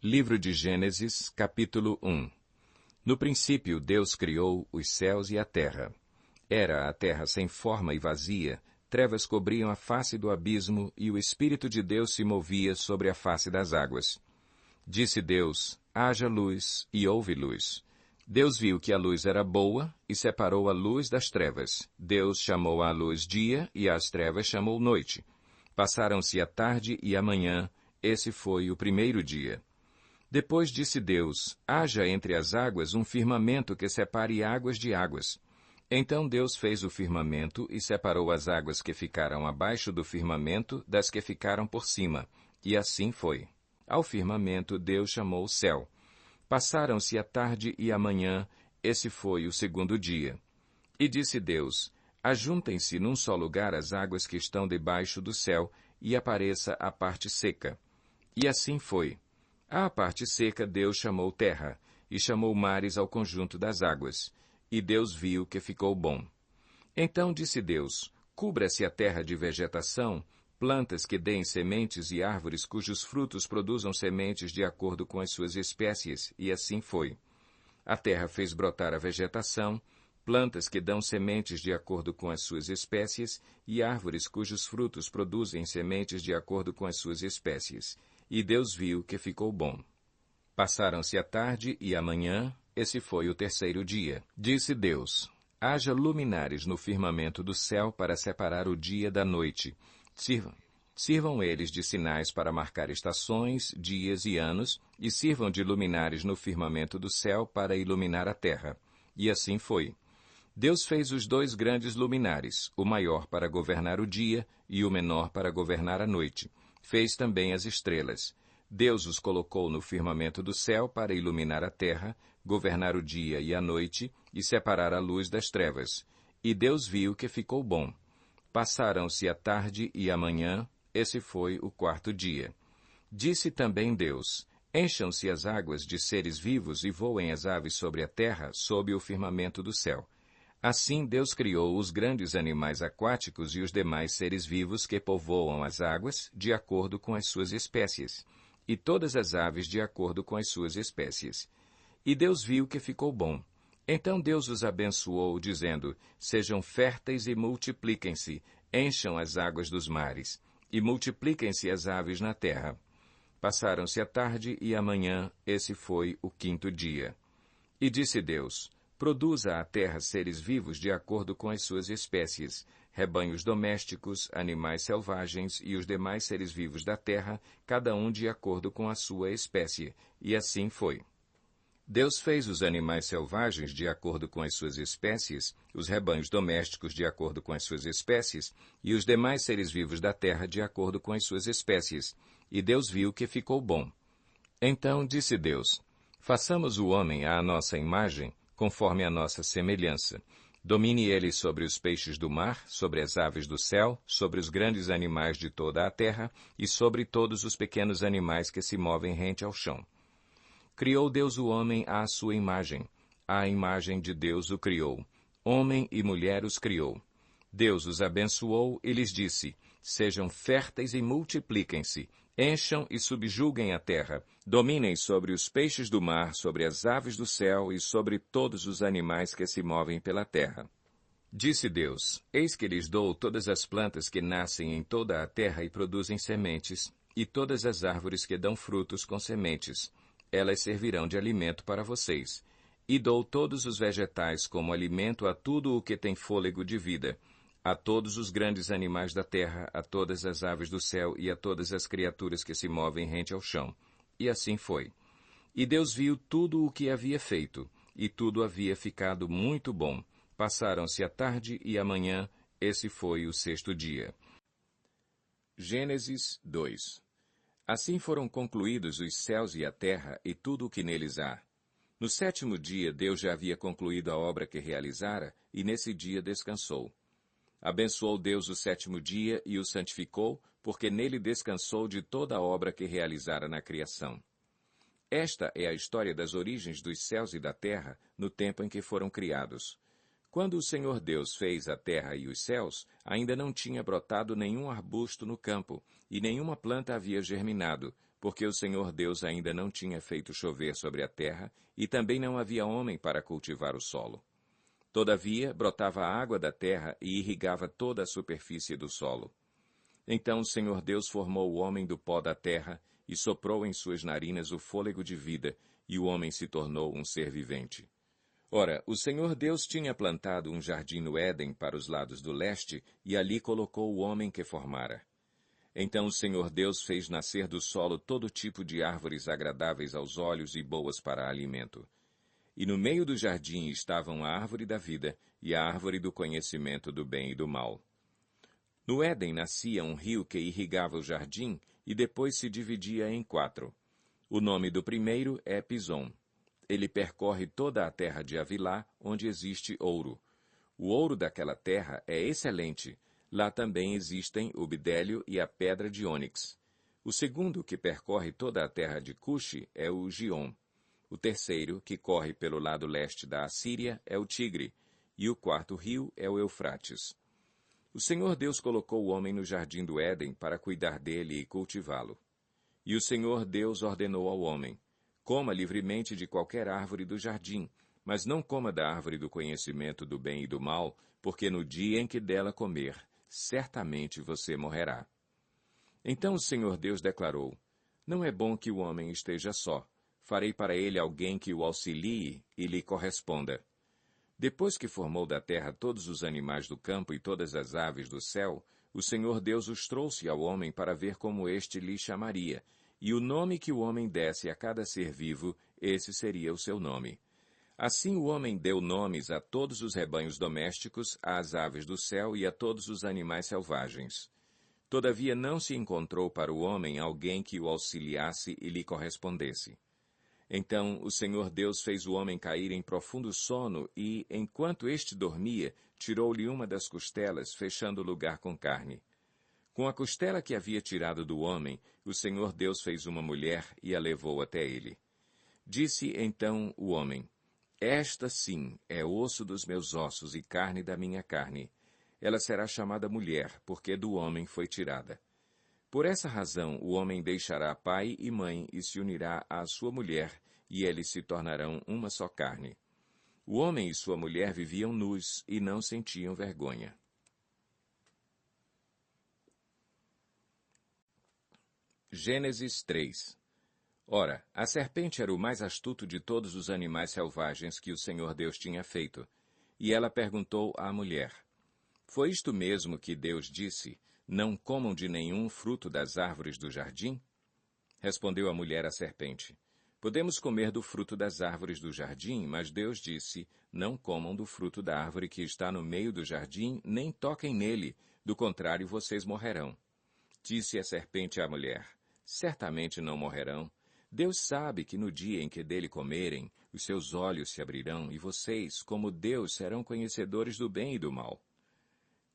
Livro de Gênesis, capítulo 1. No princípio, Deus criou os céus e a terra. Era a terra sem forma e vazia, trevas cobriam a face do abismo e o Espírito de Deus se movia sobre a face das águas. Disse Deus, haja luz, e houve luz. Deus viu que a luz era boa e separou a luz das trevas. Deus chamou a luz dia e às trevas chamou noite. Passaram-se a tarde e a manhã, esse foi o primeiro dia. Depois disse Deus, haja entre as águas um firmamento que separe águas de águas. Então Deus fez o firmamento e separou as águas que ficaram abaixo do firmamento das que ficaram por cima, e assim foi. Ao firmamento Deus chamou céu. Passaram-se a tarde e a manhã, esse foi o segundo dia. E disse Deus, ajuntem-se num só lugar as águas que estão debaixo do céu, e apareça a parte seca. E assim foi. À parte seca Deus chamou terra, e chamou mares ao conjunto das águas. E Deus viu que ficou bom. Então disse Deus, cubra-se a terra de vegetação, plantas que deem sementes e árvores cujos frutos produzam sementes de acordo com as suas espécies, e assim foi. A terra fez brotar a vegetação, plantas que dão sementes de acordo com as suas espécies, e árvores cujos frutos produzem sementes de acordo com as suas espécies. E Deus viu que ficou bom. Passaram-se a tarde e a manhã, esse foi o terceiro dia. Disse Deus, haja luminares no firmamento do céu para separar o dia da noite. Sirvam eles de sinais para marcar estações, dias e anos, e sirvam de luminares no firmamento do céu para iluminar a terra. E assim foi. Deus fez os dois grandes luminares, o maior para governar o dia e o menor para governar a noite. Fez também as estrelas. Deus os colocou no firmamento do céu para iluminar a terra, governar o dia e a noite, e separar a luz das trevas. E Deus viu que ficou bom. Passaram-se a tarde e a manhã, esse foi o quarto dia. Disse também Deus, encham-se as águas de seres vivos e voem as aves sobre a terra, sob o firmamento do céu. Assim Deus criou os grandes animais aquáticos e os demais seres vivos que povoam as águas, de acordo com as suas espécies, e todas as aves de acordo com as suas espécies. E Deus viu que ficou bom. Então Deus os abençoou, dizendo, sejam férteis e multipliquem-se, encham as águas dos mares, e multipliquem-se as aves na terra. Passaram-se a tarde e a manhã, esse foi o quinto dia. E disse Deus, produza a terra seres vivos de acordo com as suas espécies, rebanhos domésticos, animais selvagens e os demais seres vivos da terra, cada um de acordo com a sua espécie. E assim foi. Deus fez os animais selvagens de acordo com as suas espécies, os rebanhos domésticos de acordo com as suas espécies, e os demais seres vivos da terra de acordo com as suas espécies. E Deus viu que ficou bom. Então disse Deus, façamos o homem à nossa imagem, conforme a nossa semelhança. Domine ele sobre os peixes do mar, sobre as aves do céu, sobre os grandes animais de toda a terra e sobre todos os pequenos animais que se movem rente ao chão. Criou Deus o homem à sua imagem. À imagem de Deus o criou. Homem e mulher os criou. Deus os abençoou e lhes disse, sejam férteis e multipliquem-se, encham e subjuguem a terra, dominem sobre os peixes do mar, sobre as aves do céu e sobre todos os animais que se movem pela terra. Disse Deus, eis que lhes dou todas as plantas que nascem em toda a terra e produzem sementes, e todas as árvores que dão frutos com sementes. Elas servirão de alimento para vocês. E dou todos os vegetais como alimento a tudo o que tem fôlego de vida, a todos os grandes animais da terra, a todas as aves do céu e a todas as criaturas que se movem rente ao chão. E assim foi. E Deus viu tudo o que havia feito, e tudo havia ficado muito bom. Passaram-se a tarde e a manhã, esse foi o sexto dia. Gênesis 2. Assim foram concluídos os céus e a terra e tudo o que neles há. No sétimo dia Deus já havia concluído a obra que realizara, e nesse dia descansou. Abençoou Deus o sétimo dia e o santificou, porque nele descansou de toda a obra que realizara na criação. Esta é a história das origens dos céus e da terra no tempo em que foram criados. Quando o Senhor Deus fez a terra e os céus, ainda não tinha brotado nenhum arbusto no campo, e nenhuma planta havia germinado, porque o Senhor Deus ainda não tinha feito chover sobre a terra, e também não havia homem para cultivar o solo. Todavia, brotava a água da terra e irrigava toda a superfície do solo. Então o Senhor Deus formou o homem do pó da terra, e soprou em suas narinas o fôlego de vida, e o homem se tornou um ser vivente. Ora, o Senhor Deus tinha plantado um jardim no Éden para os lados do leste, e ali colocou o homem que formara. Então o Senhor Deus fez nascer do solo todo tipo de árvores agradáveis aos olhos e boas para alimento. E no meio do jardim estavam a árvore da vida e a árvore do conhecimento do bem e do mal. No Éden nascia um rio que irrigava o jardim e depois se dividia em 4. O nome do primeiro é Pison. Ele percorre toda a terra de Havilá, onde existe ouro. O ouro daquela terra é excelente. Lá também existem o bidélio e a pedra de ônix. O segundo, que percorre toda a terra de Cuxi, é o Gion. O terceiro, que corre pelo lado leste da Assíria, é o Tigre. E o quarto rio é o Eufrates. O Senhor Deus colocou o homem no jardim do Éden para cuidar dele e cultivá-lo. E o Senhor Deus ordenou ao homem: coma livremente de qualquer árvore do jardim, mas não coma da árvore do conhecimento do bem e do mal, porque no dia em que dela comer, certamente você morrerá. Então o Senhor Deus declarou: não é bom que o homem esteja só. Farei para ele alguém que o auxilie e lhe corresponda. Depois que formou da terra todos os animais do campo e todas as aves do céu, o Senhor Deus os trouxe ao homem para ver como este lhe chamaria, e o nome que o homem desse a cada ser vivo, esse seria o seu nome. Assim o homem deu nomes a todos os rebanhos domésticos, às aves do céu e a todos os animais selvagens. Todavia não se encontrou para o homem alguém que o auxiliasse e lhe correspondesse. Então o Senhor Deus fez o homem cair em profundo sono e, enquanto este dormia, tirou-lhe uma das costelas, fechando o lugar com carne. Com a costela que havia tirado do homem, o Senhor Deus fez uma mulher e a levou até ele. Disse então o homem: esta sim é osso dos meus ossos e carne da minha carne. Ela será chamada mulher, porque do homem foi tirada. Por essa razão, o homem deixará pai e mãe e se unirá à sua mulher, e eles se tornarão uma só carne. O homem e sua mulher viviam nus e não sentiam vergonha. Gênesis 3. Ora, a serpente era o mais astuto de todos os animais selvagens que o Senhor Deus tinha feito. E ela perguntou à mulher: foi isto mesmo que Deus disse: não comam de nenhum fruto das árvores do jardim? Respondeu a mulher à serpente: podemos comer do fruto das árvores do jardim, mas Deus disse: não comam do fruto da árvore que está no meio do jardim, nem toquem nele, do contrário vocês morrerão. Disse a serpente à mulher: certamente não morrerão. Deus sabe que no dia em que dele comerem, os seus olhos se abrirão, e vocês, como Deus, serão conhecedores do bem e do mal.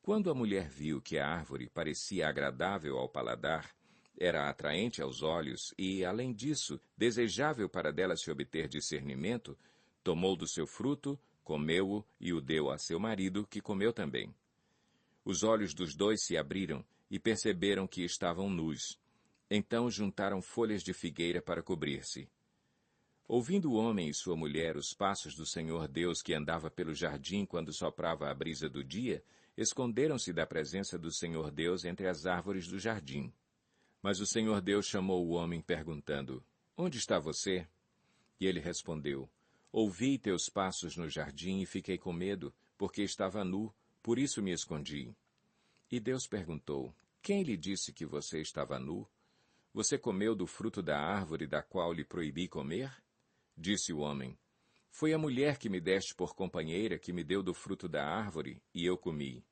Quando a mulher viu que a árvore parecia agradável ao paladar, era atraente aos olhos e, além disso, desejável para dela se obter discernimento, tomou do seu fruto, comeu-o e o deu a seu marido, que comeu também. Os olhos dos dois se abriram e perceberam que estavam nus. Então juntaram folhas de figueira para cobrir-se. Ouvindo o homem e sua mulher os passos do Senhor Deus que andava pelo jardim quando soprava a brisa do dia, esconderam-se da presença do Senhor Deus entre as árvores do jardim. Mas o Senhor Deus chamou o homem, perguntando: onde está você? E ele respondeu: ouvi teus passos no jardim e fiquei com medo, porque estava nu, por isso me escondi. E Deus perguntou: quem lhe disse que você estava nu? Você comeu do fruto da árvore da qual lhe proibi comer? Disse o homem: foi a mulher que me deste por companheira que me deu do fruto da árvore, e eu comi.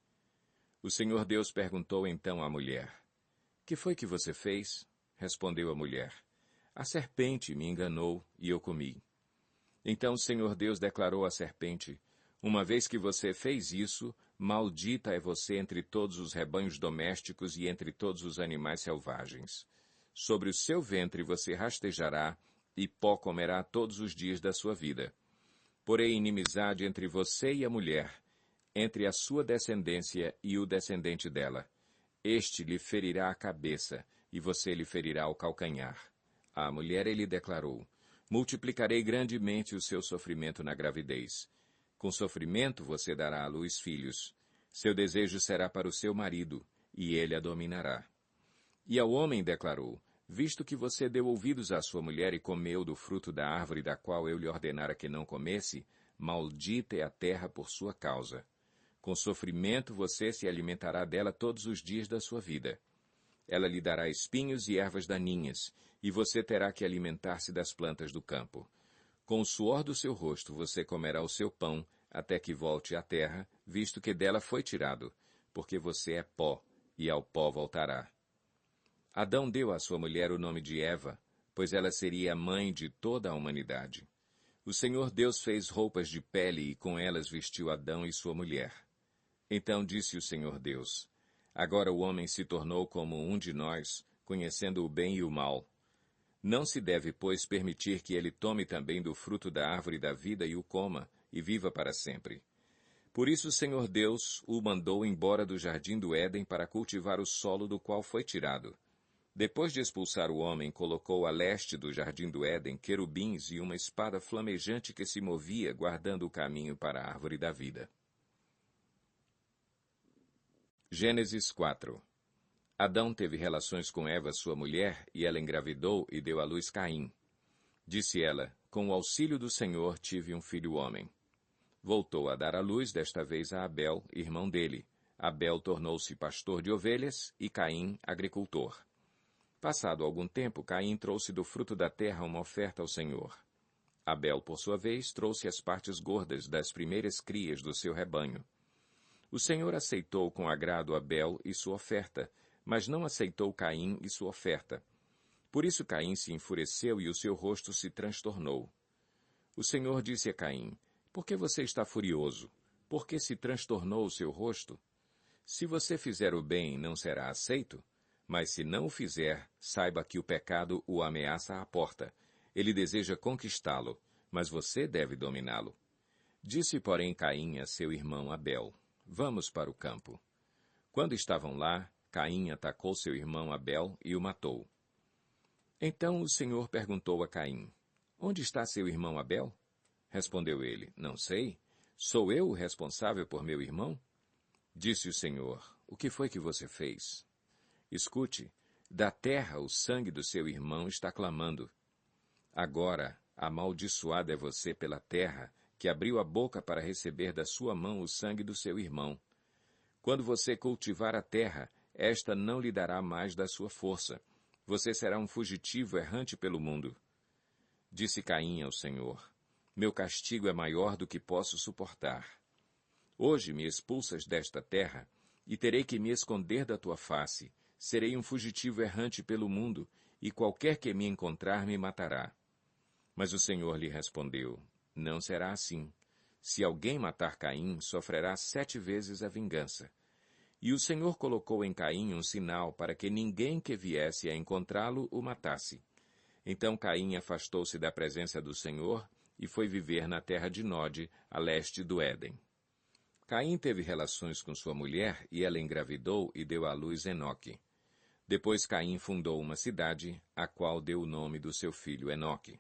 O Senhor Deus perguntou então à mulher: que foi que você fez? Respondeu a mulher: a serpente me enganou, e eu comi. Então o Senhor Deus declarou à serpente: uma vez que você fez isso, maldita é você entre todos os rebanhos domésticos e entre todos os animais selvagens. Sobre o seu ventre você rastejará, e pó comerá todos os dias da sua vida. Porém inimizade entre você e a mulher, entre a sua descendência e o descendente dela. Este lhe ferirá a cabeça, e você lhe ferirá o calcanhar. À mulher ele declarou: multiplicarei grandemente o seu sofrimento na gravidez. Com sofrimento você dará à luz filhos. Seu desejo será para o seu marido, e ele a dominará. E ao homem declarou: visto que você deu ouvidos à sua mulher e comeu do fruto da árvore da qual eu lhe ordenara que não comesse, maldita é a terra por sua causa. Com sofrimento você se alimentará dela todos os dias da sua vida. Ela lhe dará espinhos e ervas daninhas, e você terá que alimentar-se das plantas do campo. Com o suor do seu rosto você comerá o seu pão, até que volte à terra, visto que dela foi tirado, porque você é pó, e ao pó voltará. Adão deu à sua mulher o nome de Eva, pois ela seria a mãe de toda a humanidade. O Senhor Deus fez roupas de pele e com elas vestiu Adão e sua mulher. Então disse o Senhor Deus: agora o homem se tornou como um de nós, conhecendo o bem e o mal. Não se deve, pois, permitir que ele tome também do fruto da árvore da vida e o coma, e viva para sempre. Por isso o Senhor Deus o mandou embora do jardim do Éden para cultivar o solo do qual foi tirado. Depois de expulsar o homem, colocou a leste do jardim do Éden querubins e uma espada flamejante que se movia, guardando o caminho para a árvore da vida. Gênesis 4. Adão teve relações com Eva, sua mulher, e ela engravidou e deu à luz Caim. Disse ela: com o auxílio do Senhor tive um filho homem. Voltou a dar à luz, desta vez a Abel, irmão dele. Abel tornou-se pastor de ovelhas e Caim agricultor. Passado algum tempo, Caim trouxe do fruto da terra uma oferta ao Senhor. Abel, por sua vez, trouxe as partes gordas das primeiras crias do seu rebanho. O Senhor aceitou com agrado Abel e sua oferta, mas não aceitou Caim e sua oferta. Por isso Caim se enfureceu e o seu rosto se transtornou. O Senhor disse a Caim: por que você está furioso? Por que se transtornou o seu rosto? Se você fizer o bem, não será aceito? Mas se não o fizer, saiba que o pecado o ameaça à porta. Ele deseja conquistá-lo, mas você deve dominá-lo. Disse, porém, Caim a seu irmão Abel: vamos para o campo. Quando estavam lá, Caim atacou seu irmão Abel e o matou. Então o Senhor perguntou a Caim: onde está seu irmão Abel? Respondeu ele: não sei. Sou eu o responsável por meu irmão? Disse o Senhor: o que foi que você fez? Escute, da terra o sangue do seu irmão está clamando. Agora, amaldiçoada é você pela terra, que abriu a boca para receber da sua mão o sangue do seu irmão. Quando você cultivar a terra, esta não lhe dará mais da sua força. Você será um fugitivo errante pelo mundo. Disse Caim ao Senhor: meu castigo é maior do que posso suportar. Hoje me expulsas desta terra, e terei que me esconder da tua face. Serei um fugitivo errante pelo mundo, e qualquer que me encontrar me matará. Mas o Senhor lhe respondeu: não será assim. Se alguém matar Caim, sofrerá 7 vezes a vingança. E o Senhor colocou em Caim um sinal para que ninguém que viesse a encontrá-lo o matasse. Então Caim afastou-se da presença do Senhor e foi viver na terra de Nod, a leste do Éden. Caim teve relações com sua mulher e ela engravidou e deu à luz Enoque. Depois Caim fundou uma cidade, a qual deu o nome do seu filho Enoque.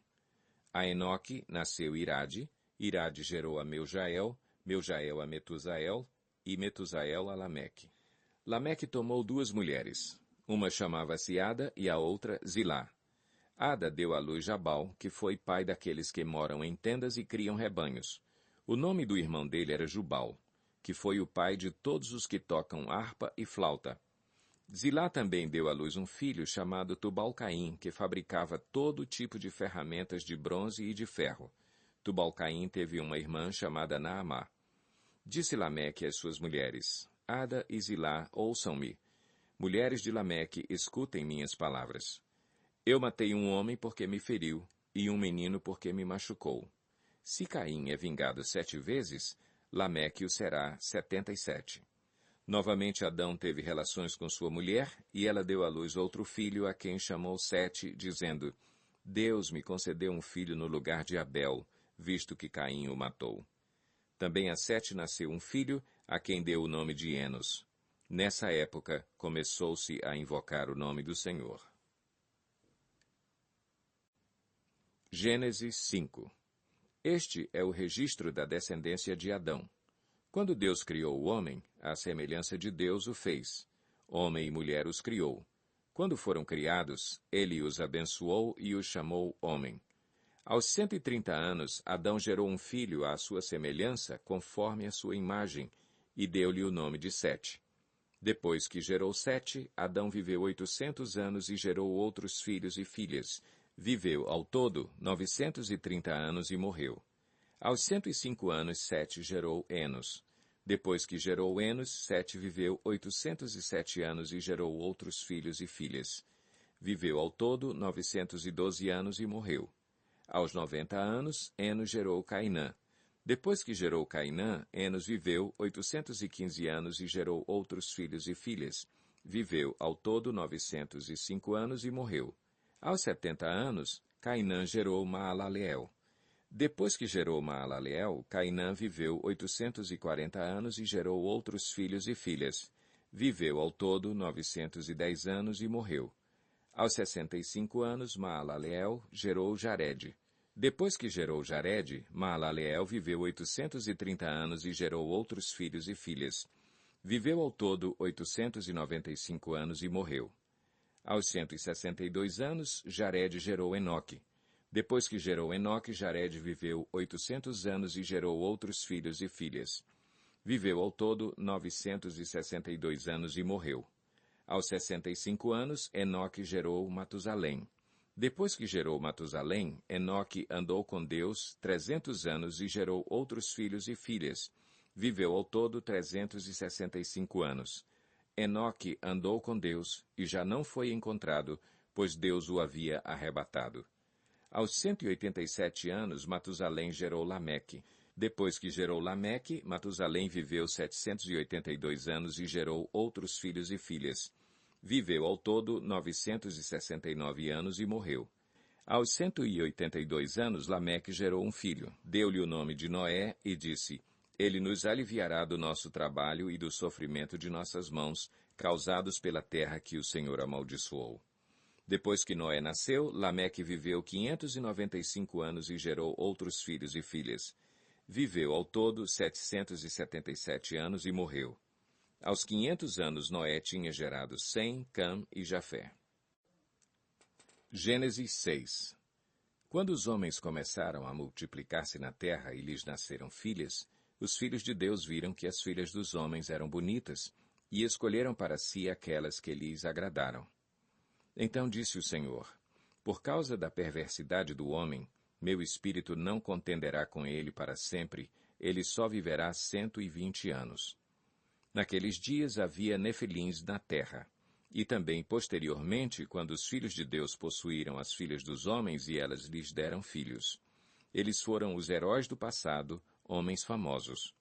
A Enoque nasceu Irade, Irade gerou a Meujael, Meujael a Metusael, e Metusael a Lameque. Lameque tomou 2 mulheres. Uma chamava-se Ada e a outra Zilá. Ada deu à luz Jabal, que foi pai daqueles que moram em tendas e criam rebanhos. O nome do irmão dele era Jubal, que foi o pai de todos os que tocam harpa e flauta. Zilá também deu à luz um filho chamado Tubal-Caim, que fabricava todo tipo de ferramentas de bronze e de ferro. Tubal-Caim teve uma irmã chamada Naamá. Disse Lameque às suas mulheres: Ada e Zilá, ouçam-me. Mulheres de Lameque, escutem minhas palavras. Eu matei um homem porque me feriu, e um menino porque me machucou. Se Caim é vingado 7 vezes, Lameque o será 77. Novamente Adão teve relações com sua mulher, e ela deu à luz outro filho, a quem chamou Sete, dizendo: Deus me concedeu um filho no lugar de Abel, visto que Caim o matou. Também a Sete nasceu um filho, a quem deu o nome de Enos. Nessa época, começou-se a invocar o nome do Senhor. Gênesis 5. Este é o registro da descendência de Adão. Quando Deus criou o homem, à semelhança de Deus o fez. Homem e mulher os criou. Quando foram criados, ele os abençoou e os chamou homem. Aos 130 anos, Adão gerou um filho à sua semelhança, conforme a sua imagem, e deu-lhe o nome de Sete. Depois que gerou Sete, Adão viveu 800 anos e gerou outros filhos e filhas. Viveu, ao todo, 930 anos e morreu. Aos 105 anos, Sete gerou Enos. Depois que gerou Enos, Sete viveu 807 anos e gerou outros filhos e filhas. Viveu ao todo 912 anos e morreu. Aos 90 anos, Enos gerou Cainã. Depois que gerou Cainã, Enos viveu 815 anos e gerou outros filhos e filhas. Viveu ao todo 905 anos e morreu. Aos 70 anos, Cainã gerou Maalaleel. Depois que gerou Maalaleel, Cainã viveu 840 anos e gerou outros filhos e filhas. Viveu ao todo 910 anos e morreu. Aos 65 anos, Maalaleel gerou Jared. Depois que gerou Jared, Maalaleel viveu 830 anos e gerou outros filhos e filhas. Viveu ao todo 895 anos e morreu. Aos 162 anos, Jared gerou Enoque. Depois que gerou Enoque, Jared viveu 800 anos e gerou outros filhos e filhas. Viveu ao todo 962 anos e morreu. Aos 65 anos, Enoque gerou Matusalém. Depois que gerou Matusalém, Enoque andou com Deus 300 anos e gerou outros filhos e filhas. Viveu ao todo 365 anos. Enoque andou com Deus e já não foi encontrado, pois Deus o havia arrebatado. Aos 187 anos, Matusalém gerou Lameque. Depois que gerou Lameque, Matusalém viveu 782 anos e gerou outros filhos e filhas. Viveu ao todo 969 anos e morreu. Aos 182 anos, Lameque gerou um filho. Deu-lhe o nome de Noé e disse: Ele nos aliviará do nosso trabalho e do sofrimento de nossas mãos, causados pela terra que o Senhor amaldiçoou. Depois que Noé nasceu, Lameque viveu 595 anos e gerou outros filhos e filhas. Viveu ao todo 777 anos e morreu. Aos 500 anos, Noé tinha gerado Sem, Cam e Jafé. Gênesis 6. Quando os homens começaram a multiplicar-se na terra e lhes nasceram filhas, os filhos de Deus viram que as filhas dos homens eram bonitas e escolheram para si aquelas que lhes agradaram. Então disse o Senhor: Por causa da perversidade do homem, meu espírito não contenderá com ele para sempre, ele só viverá 120 anos. Naqueles dias havia nefilins na terra. E também, posteriormente, quando os filhos de Deus possuíram as filhas dos homens e elas lhes deram filhos. Eles foram os heróis do passado, homens famosos.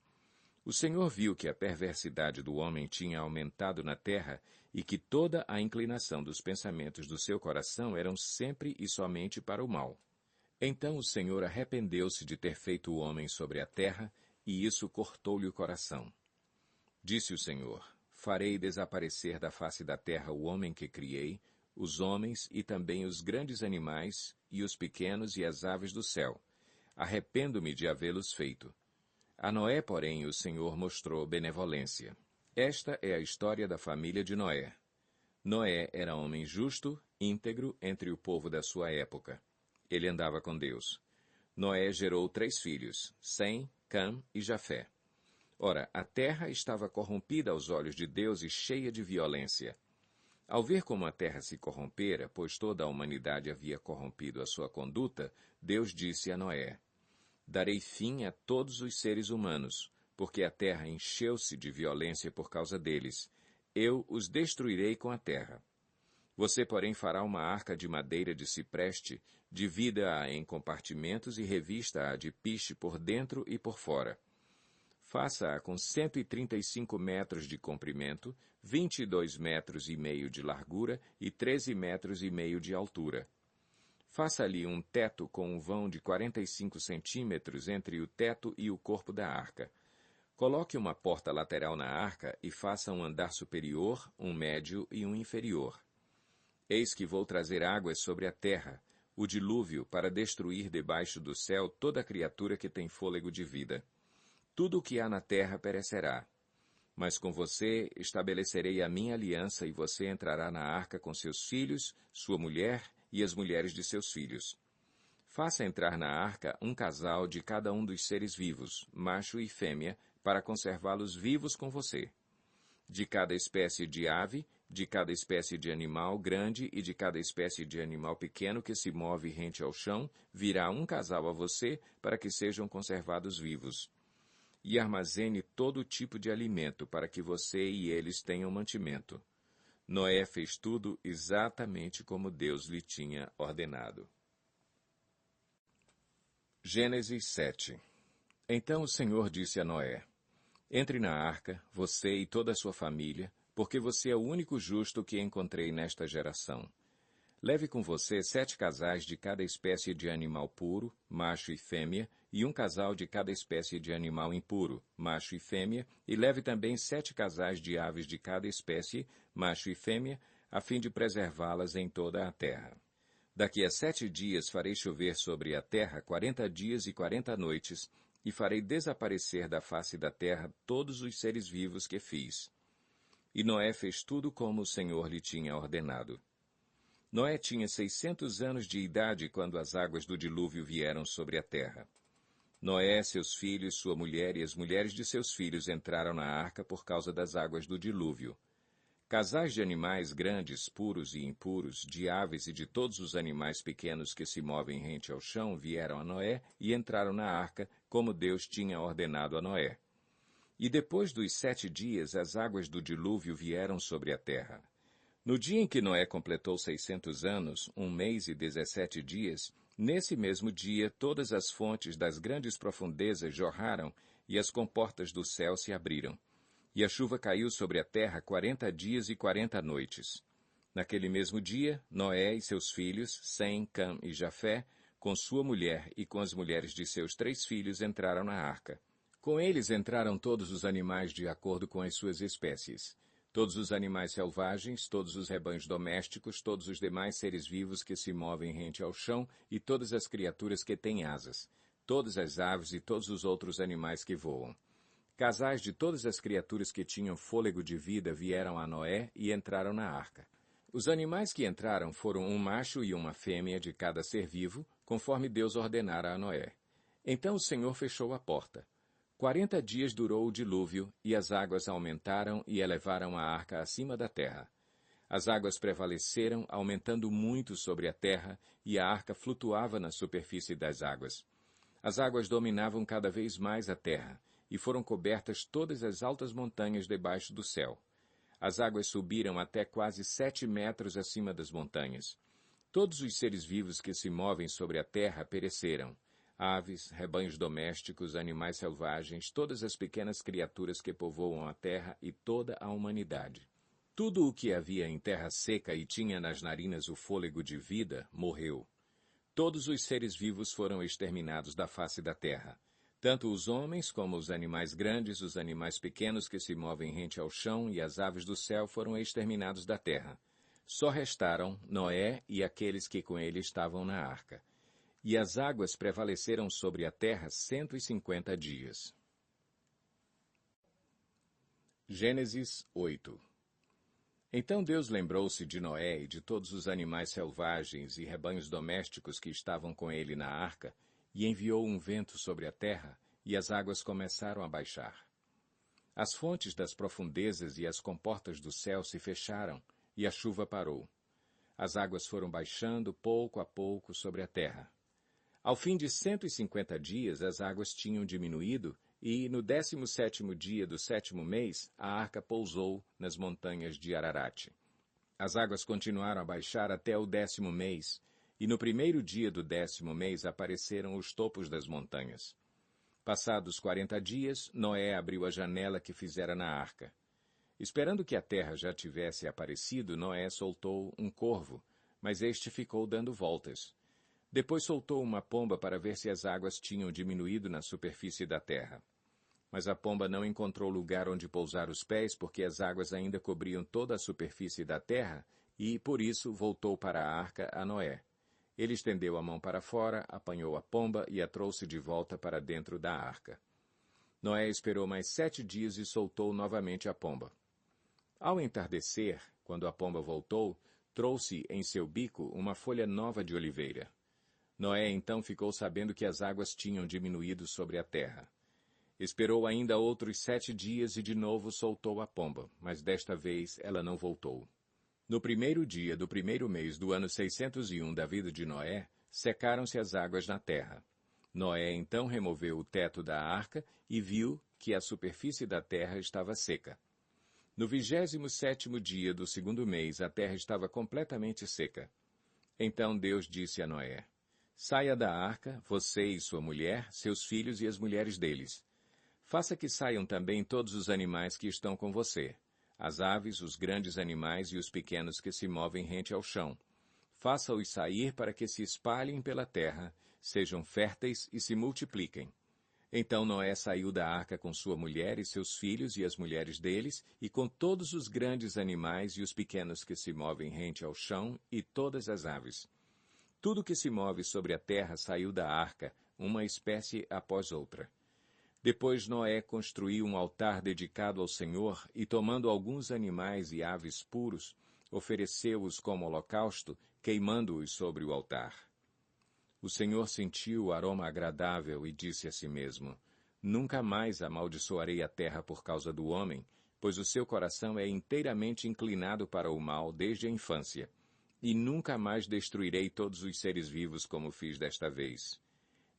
O Senhor viu que a perversidade do homem tinha aumentado na terra e que toda a inclinação dos pensamentos do seu coração eram sempre e somente para o mal. Então o Senhor arrependeu-se de ter feito o homem sobre a terra, e isso cortou-lhe o coração. Disse o Senhor: Farei desaparecer da face da terra o homem que criei, os homens e também os grandes animais, e os pequenos e as aves do céu. Arrependo-me de havê-los feito. A Noé, porém, o Senhor mostrou benevolência. Esta é a história da família de Noé. Noé era homem justo, íntegro entre o povo da sua época. Ele andava com Deus. Noé gerou 3 filhos, Sem, Cam e Jafé. Ora, a terra estava corrompida aos olhos de Deus e cheia de violência. Ao ver como a terra se corrompera, pois toda a humanidade havia corrompido a sua conduta, Deus disse a Noé: Darei fim a todos os seres humanos, porque a terra encheu-se de violência por causa deles. Eu os destruirei com a terra. Você, porém, fará uma arca de madeira de cipreste, divida-a em compartimentos e revista-a de piche por dentro e por fora. Faça-a com 135 metros de comprimento, 22 metros e meio de largura e 13 metros e meio de altura. Faça-lhe um teto com um vão de 45 centímetros entre o teto e o corpo da arca. Coloque uma porta lateral na arca e faça um andar superior, um médio e um inferior. Eis que vou trazer águas sobre a terra, o dilúvio, para destruir debaixo do céu toda criatura que tem fôlego de vida. Tudo o que há na terra perecerá. Mas com você estabelecerei a minha aliança e você entrará na arca com seus filhos, sua mulher e as mulheres de seus filhos. Faça entrar na arca um casal de cada um dos seres vivos, macho e fêmea, para conservá-los vivos com você. De cada espécie de ave, de cada espécie de animal grande e de cada espécie de animal pequeno que se move rente ao chão, virá um casal a você para que sejam conservados vivos. E armazene todo tipo de alimento para que você e eles tenham mantimento. Noé fez tudo exatamente como Deus lhe tinha ordenado. Gênesis 7. Então o Senhor disse a Noé: Entre na arca, você e toda a sua família, porque você é o único justo que encontrei nesta geração. Leve com você 7 casais de cada espécie de animal puro, macho e fêmea, e um casal de cada espécie de animal impuro, macho e fêmea, e leve também 7 casais de aves de cada espécie, macho e fêmea, a fim de preservá-las em toda a terra. Daqui a 7 dias farei chover sobre a terra 40 dias e 40 noites, e farei desaparecer da face da terra todos os seres vivos que fiz. E Noé fez tudo como o Senhor lhe tinha ordenado. Noé tinha 600 anos de idade quando as águas do dilúvio vieram sobre a terra. Noé, seus filhos, sua mulher e as mulheres de seus filhos entraram na arca por causa das águas do dilúvio. Casais de animais grandes, puros e impuros, de aves e de todos os animais pequenos que se movem rente ao chão vieram a Noé e entraram na arca, como Deus tinha ordenado a Noé. E depois dos 7 dias, as águas do dilúvio vieram sobre a terra. No dia em que Noé completou 600 anos, 1 mês e 17 dias, nesse mesmo dia todas as fontes das grandes profundezas jorraram e as comportas do céu se abriram. E a chuva caiu sobre a terra 40 dias e 40 noites. Naquele mesmo dia, Noé e seus filhos, Sem, Cam e Jafé, com sua mulher e com as mulheres de seus 3 filhos, entraram na arca. Com eles entraram todos os animais de acordo com as suas espécies. Todos os animais selvagens, todos os rebanhos domésticos, todos os demais seres vivos que se movem rente ao chão e todas as criaturas que têm asas, todas as aves e todos os outros animais que voam. Casais de todas as criaturas que tinham fôlego de vida vieram a Noé e entraram na arca. Os animais que entraram foram um macho e uma fêmea de cada ser vivo, conforme Deus ordenara a Noé. Então o Senhor fechou a porta. 40 dias durou o dilúvio, e as águas aumentaram e elevaram a arca acima da terra. As águas prevaleceram, aumentando muito sobre a terra, e a arca flutuava na superfície das águas. As águas dominavam cada vez mais a terra, e foram cobertas todas as altas montanhas debaixo do céu. As águas subiram até quase 7 metros acima das montanhas. Todos os seres vivos que se movem sobre a terra pereceram. Aves, rebanhos domésticos, animais selvagens, todas as pequenas criaturas que povoam a terra e toda a humanidade. Tudo o que havia em terra seca e tinha nas narinas o fôlego de vida, morreu. Todos os seres vivos foram exterminados da face da terra. Tanto os homens como os animais grandes, os animais pequenos que se movem rente ao chão e as aves do céu foram exterminados da terra. Só restaram Noé e aqueles que com ele estavam na arca. E as águas prevaleceram sobre a terra 150 dias. Gênesis 8. Então Deus lembrou-se de Noé e de todos os animais selvagens e rebanhos domésticos que estavam com ele na arca, e enviou um vento sobre a terra, e as águas começaram a baixar. As fontes das profundezas e as comportas do céu se fecharam, e a chuva parou. As águas foram baixando pouco a pouco sobre a terra. Ao fim de 150 dias, as águas tinham diminuído, e no 17º dia do 7º mês, a arca pousou nas montanhas de Ararat. As águas continuaram a baixar até o 10º mês, e no 1º dia do 10º mês apareceram os topos das montanhas. Passados 40 dias, Noé abriu a janela que fizera na arca. Esperando que a terra já tivesse aparecido, Noé soltou um corvo, mas este ficou dando voltas. Depois soltou uma pomba para ver se as águas tinham diminuído na superfície da terra. Mas a pomba não encontrou lugar onde pousar os pés, porque as águas ainda cobriam toda a superfície da terra, e, por isso, voltou para a arca a Noé. Ele estendeu a mão para fora, apanhou a pomba e a trouxe de volta para dentro da arca. Noé esperou mais 7 dias e soltou novamente a pomba. Ao entardecer, quando a pomba voltou, trouxe em seu bico uma folha nova de oliveira. Noé então ficou sabendo que as águas tinham diminuído sobre a terra. Esperou ainda outros 7 dias e de novo soltou a pomba, mas desta vez ela não voltou. No primeiro dia do primeiro mês do ano 601 da vida de Noé, secaram-se as águas na terra. Noé então removeu o teto da arca e viu que a superfície da terra estava seca. No 27º dia do segundo mês, a terra estava completamente seca. Então Deus disse a Noé: Saia da arca, você e sua mulher, seus filhos e as mulheres deles. Faça que saiam também todos os animais que estão com você, as aves, os grandes animais e os pequenos que se movem rente ao chão. Faça-os sair para que se espalhem pela terra, sejam férteis e se multipliquem. Então Noé saiu da arca com sua mulher e seus filhos e as mulheres deles, e com todos os grandes animais e os pequenos que se movem rente ao chão, e todas as aves. Tudo que se move sobre a terra saiu da arca, uma espécie após outra. Depois Noé construiu um altar dedicado ao Senhor, e tomando alguns animais e aves puros, ofereceu-os como holocausto, queimando-os sobre o altar. O Senhor sentiu o aroma agradável e disse a si mesmo: Nunca mais amaldiçoarei a terra por causa do homem, pois o seu coração é inteiramente inclinado para o mal desde a infância. E nunca mais destruirei todos os seres vivos como fiz desta vez.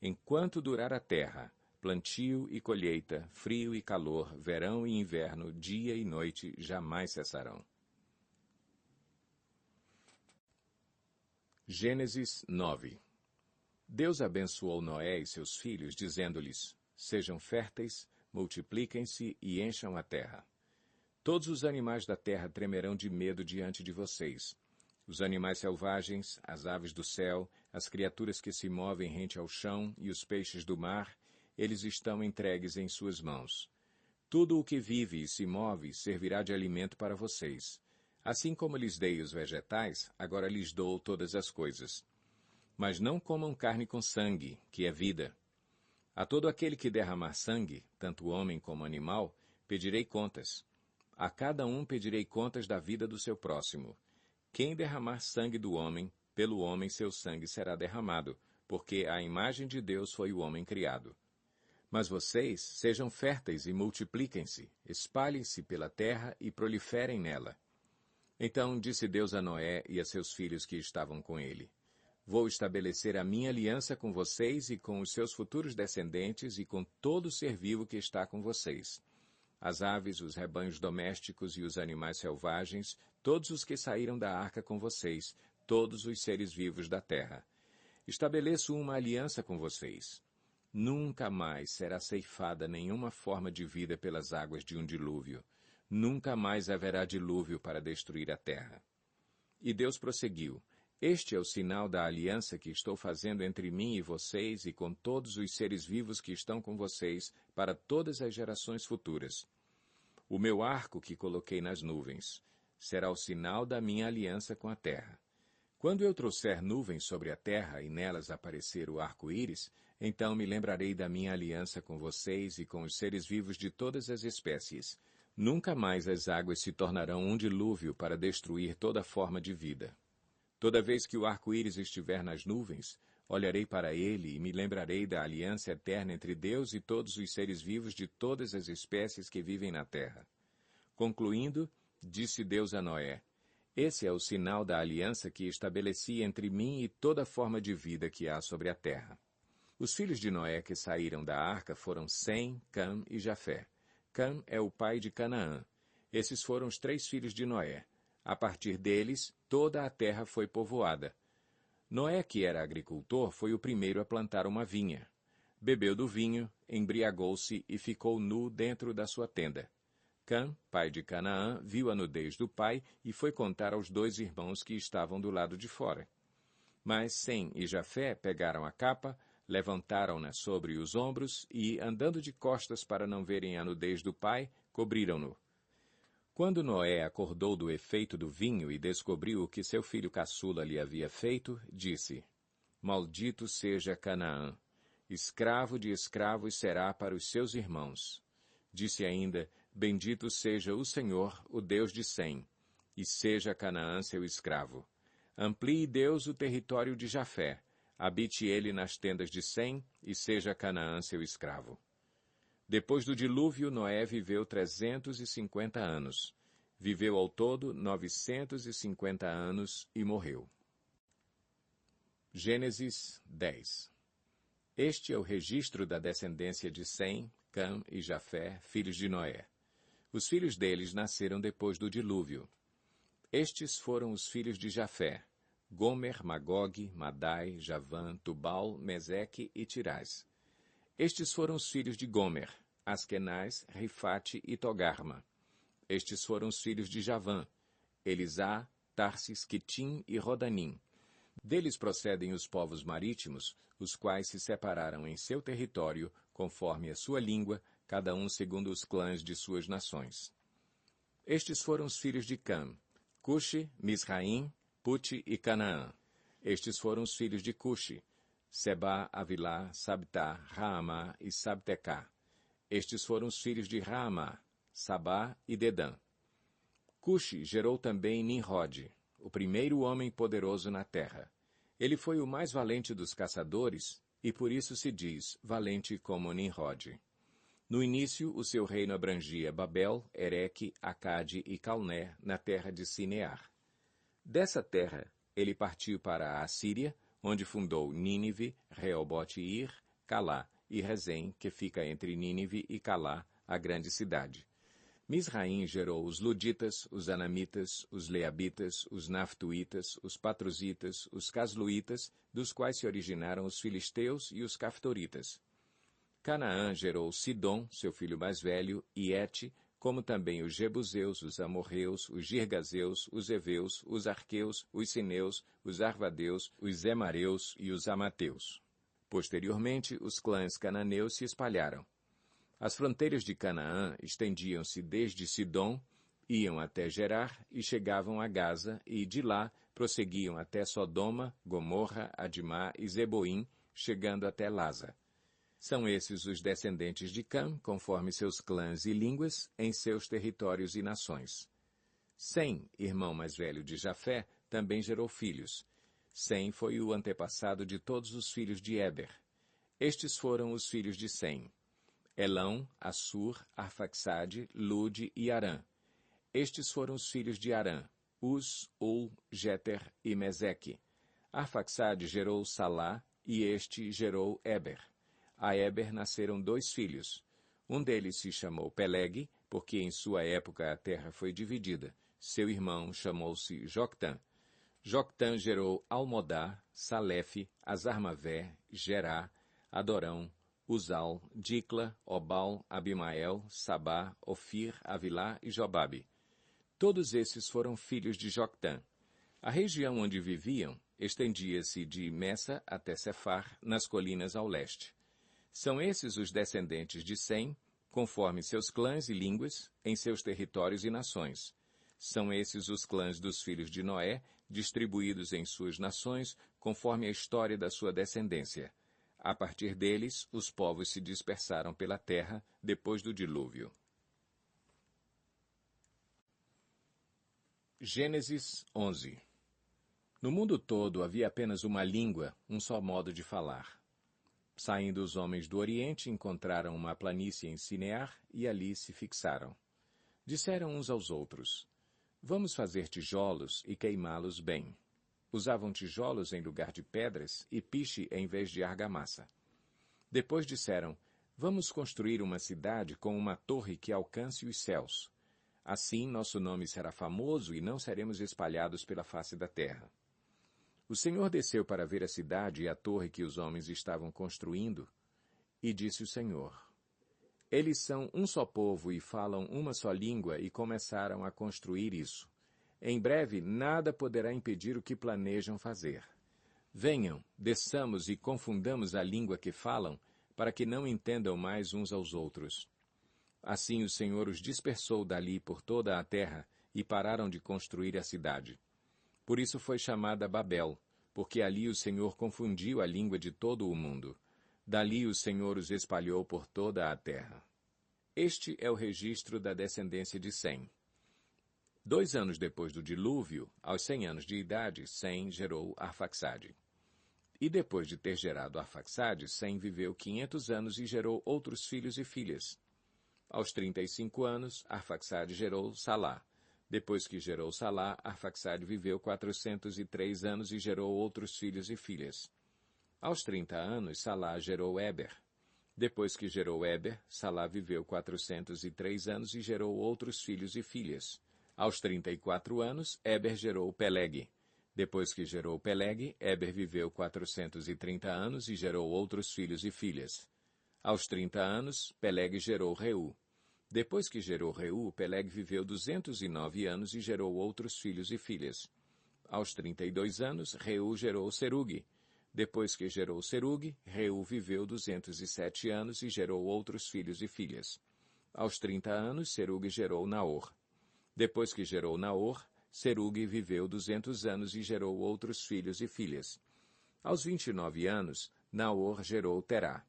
Enquanto durar a terra, plantio e colheita, frio e calor, verão e inverno, dia e noite jamais cessarão. Gênesis 9. Deus abençoou Noé e seus filhos, dizendo-lhes: Sejam férteis, multipliquem-se e encham a terra. Todos os animais da terra tremerão de medo diante de vocês. Os animais selvagens, as aves do céu, as criaturas que se movem rente ao chão e os peixes do mar, eles estão entregues em suas mãos. Tudo o que vive e se move servirá de alimento para vocês. Assim como lhes dei os vegetais, agora lhes dou todas as coisas. Mas não comam carne com sangue, que é vida. A todo aquele que derramar sangue, tanto homem como animal, pedirei contas. A cada um pedirei contas da vida do seu próximo. Quem derramar sangue do homem, pelo homem seu sangue será derramado, porque à imagem de Deus foi o homem criado. Mas vocês sejam férteis e multipliquem-se, espalhem-se pela terra e proliferem nela. Então disse Deus a Noé e a seus filhos que estavam com ele: Vou estabelecer a minha aliança com vocês e com os seus futuros descendentes e com todo ser vivo que está com vocês. As aves, os rebanhos domésticos e os animais selvagens, todos os que saíram da arca com vocês, todos os seres vivos da terra. Estabeleço uma aliança com vocês. Nunca mais será ceifada nenhuma forma de vida pelas águas de um dilúvio. Nunca mais haverá dilúvio para destruir a terra. E Deus prosseguiu: Este é o sinal da aliança que estou fazendo entre mim e vocês e com todos os seres vivos que estão com vocês para todas as gerações futuras. O meu arco que coloquei nas nuvens será o sinal da minha aliança com a terra. Quando eu trouxer nuvens sobre a terra e nelas aparecer o arco-íris, então me lembrarei da minha aliança com vocês e com os seres vivos de todas as espécies. Nunca mais as águas se tornarão um dilúvio para destruir toda forma de vida. Toda vez que o arco-íris estiver nas nuvens, olharei para ele e me lembrarei da aliança eterna entre Deus e todos os seres vivos de todas as espécies que vivem na terra. Concluindo, disse Deus a Noé: Esse é o sinal da aliança que estabeleci entre mim e toda forma de vida que há sobre a terra. Os filhos de Noé que saíram da arca foram Sem, Cam e Jafé. Cam é o pai de Canaã. Esses foram os 3 filhos de Noé. A partir deles, toda a terra foi povoada. Noé, que era agricultor, foi o primeiro a plantar uma vinha. Bebeu do vinho, embriagou-se e ficou nu dentro da sua tenda. Cam, pai de Canaã, viu a nudez do pai e foi contar aos 2 irmãos que estavam do lado de fora. Mas Sem e Jafé pegaram a capa, Levantaram-na sobre os ombros e, andando de costas para não verem a nudez do pai, cobriram-no. Quando Noé acordou do efeito do vinho e descobriu o que seu filho caçula lhe havia feito, disse: Maldito seja Canaã, escravo de escravos será para os seus irmãos. Disse ainda: Bendito seja o Senhor, o Deus de Sem, e seja Canaã seu escravo. Amplie Deus o território de Jafé, habite ele nas tendas de Sem, e seja Canaã seu escravo. Depois do dilúvio, Noé viveu 350 anos. Viveu ao todo 950 anos e morreu. Gênesis 10. Este é o registro da descendência de Sem, Cam e Jafé, filhos de Noé. Os filhos deles nasceram depois do dilúvio. Estes foram os filhos de Jafé: Gomer, Magog, Madai, Javã, Tubal, Meseque e Tirás. Estes foram os filhos de Gomer: Askenaz, Rifate e Togarma. Estes foram os filhos de Javã: Elisá, Tarsis, Quitim e Rodanim. Deles procedem os povos marítimos, os quais se separaram em seu território, conforme a sua língua, cada um segundo os clãs de suas nações. Estes foram os filhos de Cam: Cushi, Misraim, Puti e Canaã. Estes foram os filhos de Cushi: Sebá, Avilá, Sabtá, Raamá e Sabtecá. Estes foram os filhos de Raamá: Sabá e Dedã. Cushi gerou também Nimrod, o primeiro homem poderoso na terra. Ele foi o mais valente dos caçadores, e por isso se diz valente como Nimrod. No início, o seu reino abrangia Babel, Ereque, Acade e Calné, na terra de Sinear. Dessa terra, ele partiu para a Assíria, onde fundou Nínive, Reobote-ir, Calá e Rezém, que fica entre Nínive e Calá, a grande cidade. Misraim gerou os Luditas, os Anamitas, os Leabitas, os Naftuítas, os Patruzitas, os Casluítas, dos quais se originaram os Filisteus e os Caftoritas. Canaã gerou Sidom, seu filho mais velho, e Et, como também os Jebuseus, os Amorreus, os Girgazeus, os Eveus, os Arqueus, os Sineus, os Arvadeus, os Zemareus e os Amateus. Posteriormente, os clãs cananeus se espalharam. As fronteiras de Canaã estendiam-se desde Sidom, iam até Gerar e chegavam a Gaza, e de lá prosseguiam até Sodoma, Gomorra, Adimá e Zeboim, chegando até Laza. São esses os descendentes de Cam, conforme seus clãs e línguas, em seus territórios e nações. Sem, irmão mais velho de Jafé, também gerou filhos. Sem foi o antepassado de todos os filhos de Éber. Estes foram os filhos de Sem: Elão, Assur, Arfaxade, Lude e Arã. Estes foram os filhos de Arã: Uz, Ul, Jeter e Meseque. Arfaxade gerou Salá, e este gerou Éber. A Éber nasceram 2 filhos. Um deles se chamou Peleg, porque em sua época a terra foi dividida. Seu irmão chamou-se Joctã. Joctã gerou Almodá, Salefe, Azarmavé, Gerá, Adorão, Uzal, Dicla, Obal, Abimael, Sabá, Ofir, Avilá e Jobabe. Todos esses foram filhos de Joctã. A região onde viviam estendia-se de Messa até Cefar, nas colinas ao leste. São esses os descendentes de Sem, conforme seus clãs e línguas, em seus territórios e nações. São esses os clãs dos filhos de Noé, distribuídos em suas nações, conforme a história da sua descendência. A partir deles, os povos se dispersaram pela terra depois do dilúvio. Gênesis 11. No mundo todo havia apenas uma língua, um só modo de falar. Saindo os homens do Oriente, encontraram uma planície em Sinear e ali se fixaram. Disseram uns aos outros: Vamos fazer tijolos e queimá-los bem. Usavam tijolos em lugar de pedras e piche em vez de argamassa. Depois disseram: Vamos construir uma cidade com uma torre que alcance os céus. Assim nosso nome será famoso e não seremos espalhados pela face da terra. O Senhor desceu para ver a cidade e a torre que os homens estavam construindo, e disse o Senhor: Eles são um só povo e falam uma só língua e começaram a construir isso. Em breve, nada poderá impedir o que planejam fazer. Venham, desçamos e confundamos a língua que falam, para que não entendam mais uns aos outros. Assim o Senhor os dispersou dali por toda a terra, e pararam de construir a cidade. Por isso foi chamada Babel, porque ali o Senhor confundiu a língua de todo o mundo. Dali o Senhor os espalhou por toda a terra. Este é o registro da descendência de Sem. 2 anos depois do dilúvio, aos 100 anos de idade, Sem gerou Arfaxade. E depois de ter gerado Arfaxade, Sem viveu 500 anos e gerou outros filhos e filhas. Aos 35 anos, Arfaxade gerou Salá. Depois que gerou Salá, Arfaxade viveu 403 anos e gerou outros filhos e filhas. Aos 30 anos, Salá gerou Éber. Depois que gerou Éber, Salá viveu 403 anos e gerou outros filhos e filhas. Aos 34 anos, Éber gerou Peleg. Depois que gerou Peleg, Éber viveu 430 anos e gerou outros filhos e filhas. Aos 30 anos, Peleg gerou Reu. Depois que gerou Reu, Peleg viveu 209 anos e gerou outros filhos e filhas. Aos 32 anos, Reu gerou Serug. Depois que gerou Serug, Reu viveu 207 anos e gerou outros filhos e filhas. Aos 30 anos, Serug gerou Naor. Depois que gerou Naor, Serug viveu 200 anos e gerou outros filhos e filhas. Aos 29 anos, Naor gerou Terá.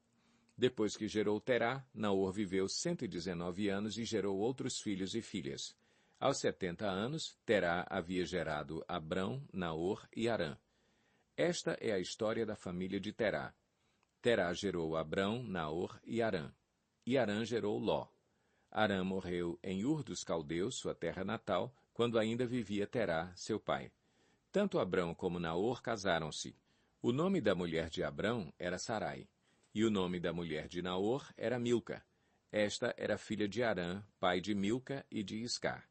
Depois que gerou Terá, Naor viveu 119 anos e gerou outros filhos e filhas. Aos 70 anos, Terá havia gerado Abrão, Naor e Harã. Esta é a história da família de Terá. Terá gerou Abrão, Naor e Harã. E Harã gerou Ló. Harã morreu em Ur dos Caldeus, sua terra natal, quando ainda vivia Terá, seu pai. Tanto Abrão como Naor casaram-se. O nome da mulher de Abrão era Sarai. E o nome da mulher de Naor era Milca. Esta era filha de Harã, pai de Milca e de Iscar.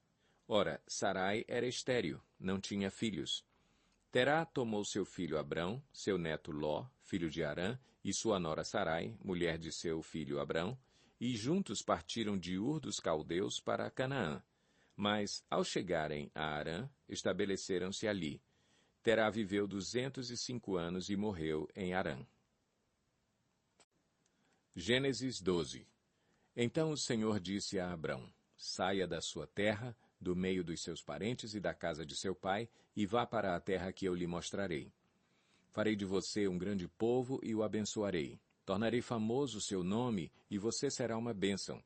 Ora, Sarai era estéril, não tinha filhos. Terá tomou seu filho Abrão, seu neto Ló, filho de Harã, e sua nora Sarai, mulher de seu filho Abrão, e juntos partiram de Ur dos Caldeus para Canaã. Mas, ao chegarem a Harã, estabeleceram-se ali. Terá viveu 205 anos e morreu em Harã. Gênesis 12. Então o Senhor disse a Abrão: saia da sua terra, do meio dos seus parentes e da casa de seu pai, e vá para a terra que eu lhe mostrarei. Farei de você um grande povo e o abençoarei. Tornarei famoso o seu nome, e você será uma bênção.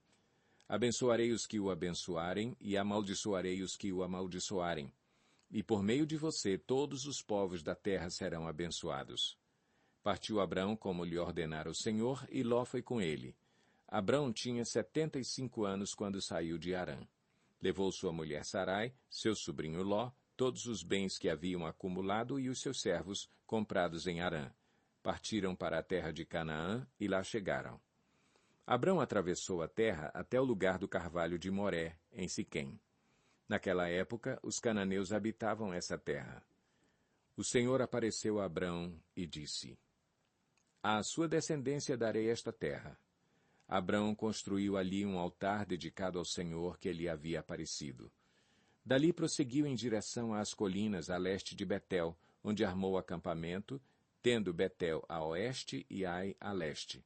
Abençoarei os que o abençoarem, e amaldiçoarei os que o amaldiçoarem. E por meio de você todos os povos da terra serão abençoados. Partiu Abrão como lhe ordenara o Senhor, e Ló foi com ele. Abrão tinha 75 anos quando saiu de Harã. Levou sua mulher Sarai, seu sobrinho Ló, todos os bens que haviam acumulado e os seus servos, comprados em Harã. Partiram para a terra de Canaã e lá chegaram. Abrão atravessou a terra até o lugar do carvalho de Moré, em Siquém. Naquela época, os cananeus habitavam essa terra. O Senhor apareceu a Abrão e disse: à sua descendência darei esta terra. Abrão construiu ali um altar dedicado ao Senhor que lhe havia aparecido. Dali prosseguiu em direção às colinas a leste de Betel, onde armou acampamento, tendo Betel a oeste e Ai a leste.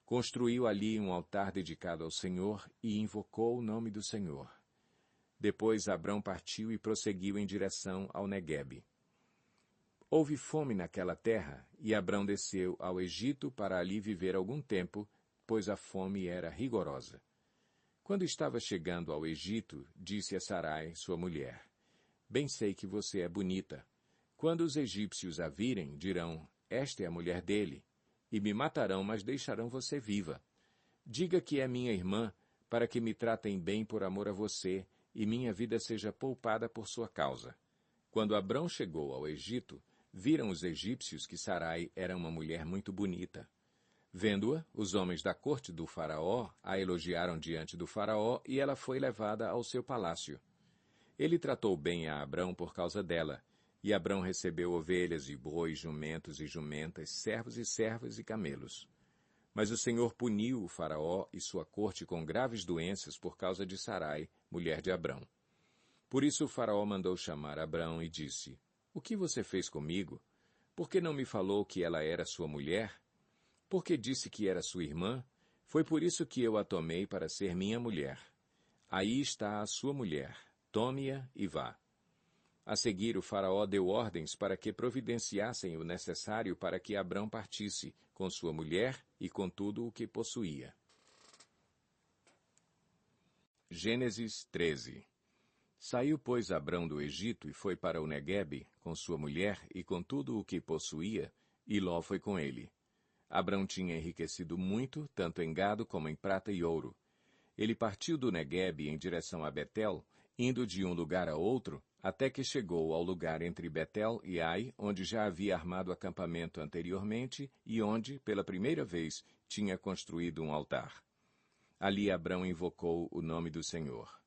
Construiu ali um altar dedicado ao Senhor e invocou o nome do Senhor. Depois Abrão partiu e prosseguiu em direção ao Neguebe. Houve fome naquela terra, e Abrão desceu ao Egito para ali viver algum tempo, pois a fome era rigorosa. Quando estava chegando ao Egito, disse a Sarai, sua mulher: bem sei que você é bonita. Quando os egípcios a virem, dirão: esta é a mulher dele, e me matarão, mas deixarão você viva. Diga que é minha irmã, para que me tratem bem por amor a você, e minha vida seja poupada por sua causa. Quando Abrão chegou ao Egito, viram os egípcios que Sarai era uma mulher muito bonita. Vendo-a, os homens da corte do faraó a elogiaram diante do faraó e ela foi levada ao seu palácio. Ele tratou bem a Abrão por causa dela, e Abrão recebeu ovelhas e bois, jumentos e jumentas, servos e servas e camelos. Mas o Senhor puniu o faraó e sua corte com graves doenças por causa de Sarai, mulher de Abrão. Por isso o faraó mandou chamar Abrão e disse: o que você fez comigo? Por que não me falou que ela era sua mulher? Por que disse que era sua irmã? Foi por isso que eu a tomei para ser minha mulher. Aí está a sua mulher. Tome-a e vá. A seguir, o faraó deu ordens para que providenciassem o necessário para que Abrão partisse, com sua mulher e com tudo o que possuía. Gênesis 13. Saiu, pois, Abrão do Egito e foi para o Neguebe, com sua mulher e com tudo o que possuía, e Ló foi com ele. Abrão tinha enriquecido muito, tanto em gado como em prata e ouro. Ele partiu do Neguebe em direção a Betel, indo de um lugar a outro, até que chegou ao lugar entre Betel e Ai, onde já havia armado acampamento anteriormente e onde, pela primeira vez, tinha construído um altar. Ali Abrão invocou o nome do Senhor.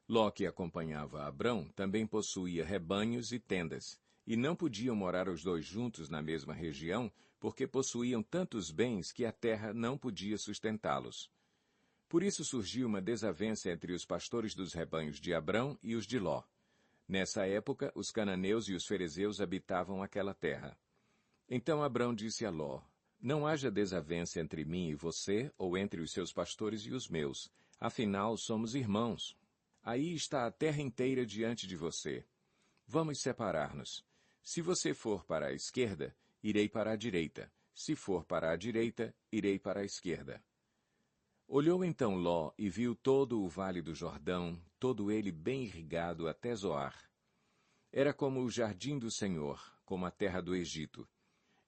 Ló, que acompanhava Abrão, também possuía rebanhos e tendas, e não podiam morar os dois juntos na mesma região, porque possuíam tantos bens que a terra não podia sustentá-los. Por isso surgiu uma desavença entre os pastores dos rebanhos de Abrão e os de Ló. Nessa época, os cananeus e os ferezeus habitavam aquela terra. Então Abrão disse a Ló: Não haja desavença entre mim e você, ou entre os seus pastores e os meus. Afinal, somos irmãos. Aí está a terra inteira diante de você. Vamos separar-nos. Se você for para a esquerda, irei para a direita. Se for para a direita, irei para a esquerda. Olhou então Ló e viu todo o vale do Jordão, todo ele bem irrigado até Zoar. Era como o jardim do Senhor, como a terra do Egito.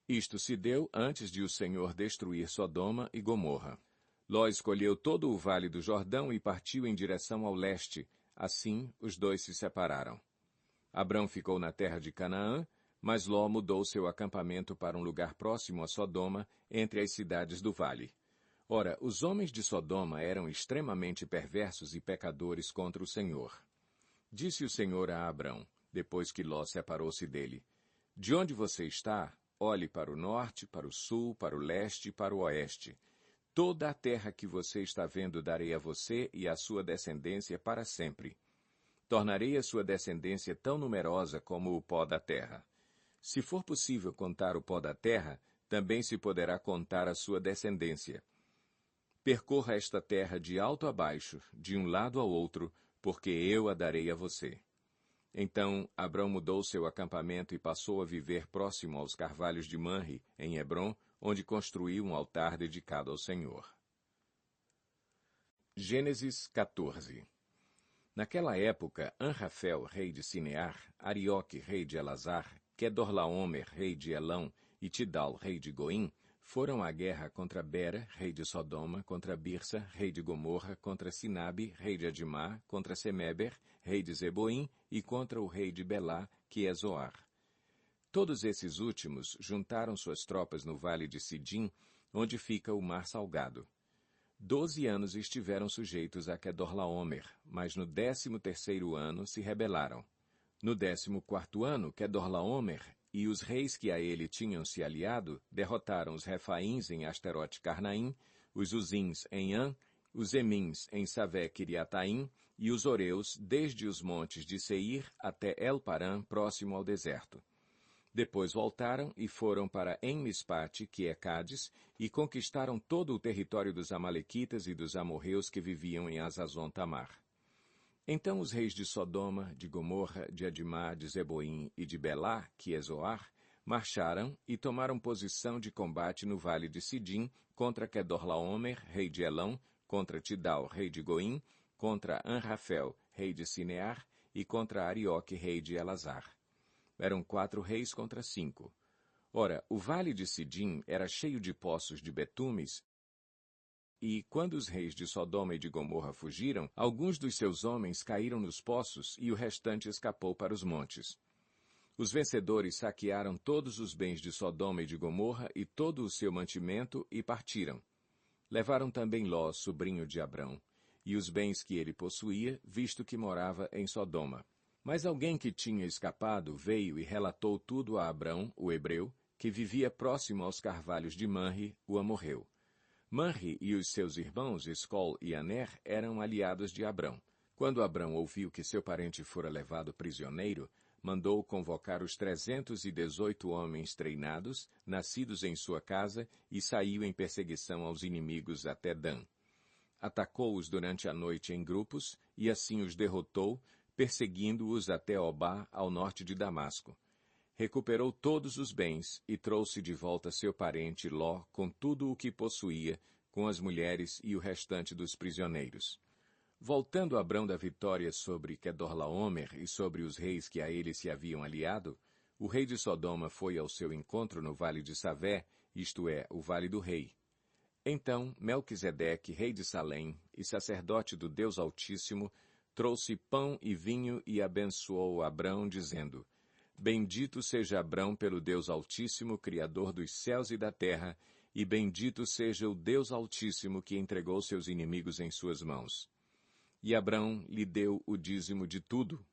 Isto se deu antes de o Senhor destruir Sodoma e Gomorra. Ló escolheu todo o vale do Jordão e partiu em direção ao leste. Assim, os dois se separaram. Abrão ficou na terra de Canaã, mas Ló mudou seu acampamento para um lugar próximo a Sodoma, entre as cidades do vale. Ora, os homens de Sodoma eram extremamente perversos e pecadores contra o Senhor. Disse o Senhor a Abrão, depois que Ló separou-se dele: De onde você está, olhe para o norte, para o sul, para o leste e para o oeste. Toda a terra que você está vendo darei a você e à sua descendência para sempre. Tornarei a sua descendência tão numerosa como o pó da terra. Se for possível contar o pó da terra, também se poderá contar a sua descendência. Percorra esta terra de alto a baixo, de um lado ao outro, porque eu a darei a você. Então, Abrão mudou seu acampamento e passou a viver próximo aos carvalhos de Manre, em Hebrom, onde construiu um altar dedicado ao Senhor. Gênesis 14. Naquela época, Anrafel, rei de Sinear, Arioque, rei de Elazar, Quedorlaomer, rei de Elão, e Tidal, rei de Goim, foram à guerra contra Bera, rei de Sodoma, contra Birsa, rei de Gomorra, contra Sinabe, rei de Adimá, contra Semeber, rei de Zeboim, e contra o rei de Belá, que é Zoar. Todos esses últimos juntaram suas tropas no vale de Sidim, onde fica o Mar Salgado. 12 anos estiveram sujeitos a Quedorlaomer, mas no 13º ano se rebelaram. No 14º ano, Quedorlaomer e os reis que a ele tinham se aliado derrotaram os Refaíns em Asterote-Carnaim, os Uzins em An, os Emins em Savé-Quiriataim e os Oreus desde os montes de Seir até El-Parã, próximo ao deserto. Depois voltaram e foram para En-Mispate, que é Cádiz, e conquistaram todo o território dos Amalequitas e dos amorreus que viviam em Azazon-Tamar. Então os reis de Sodoma, de Gomorra, de Adimá, de Zeboim e de Belá, que é Zoar, marcharam e tomaram posição de combate no vale de Sidim contra Quedorlaomer, rei de Elão, contra Tidal, rei de Goim, contra Anrafel, rei de Sinear, e contra Arioque, rei de Elazar. Eram 4 reis contra 5. Ora, o vale de Sidim era cheio de poços de betumes, e, quando os reis de Sodoma e de Gomorra fugiram, alguns dos seus homens caíram nos poços e o restante escapou para os montes. Os vencedores saquearam todos os bens de Sodoma e de Gomorra e todo o seu mantimento e partiram. Levaram também Ló, sobrinho de Abrão, e os bens que ele possuía, visto que morava em Sodoma. Mas alguém que tinha escapado veio e relatou tudo a Abrão, o hebreu, que vivia próximo aos carvalhos de Manre, o amorreu. Manre e os seus irmãos, Escol e Aner, eram aliados de Abrão. Quando Abrão ouviu que seu parente fora levado prisioneiro, mandou convocar os 318 homens treinados, nascidos em sua casa, e saiu em perseguição aos inimigos até Dan. Atacou-os durante a noite em grupos, e assim os derrotou, perseguindo-os até Obá, ao norte de Damasco. Recuperou todos os bens e trouxe de volta seu parente Ló com tudo o que possuía, com as mulheres e o restante dos prisioneiros. Voltando Abrão da vitória sobre Quedorlaomer e sobre os reis que a ele se haviam aliado, o rei de Sodoma foi ao seu encontro no vale de Savé, isto é, o vale do rei. Então Melquisedeque, rei de Salém e sacerdote do Deus Altíssimo, trouxe pão e vinho e abençoou Abrão, dizendo: Bendito seja Abrão pelo Deus Altíssimo, Criador dos céus e da terra, e bendito seja o Deus Altíssimo que entregou seus inimigos em suas mãos. E Abrão lhe deu o dízimo de tudo.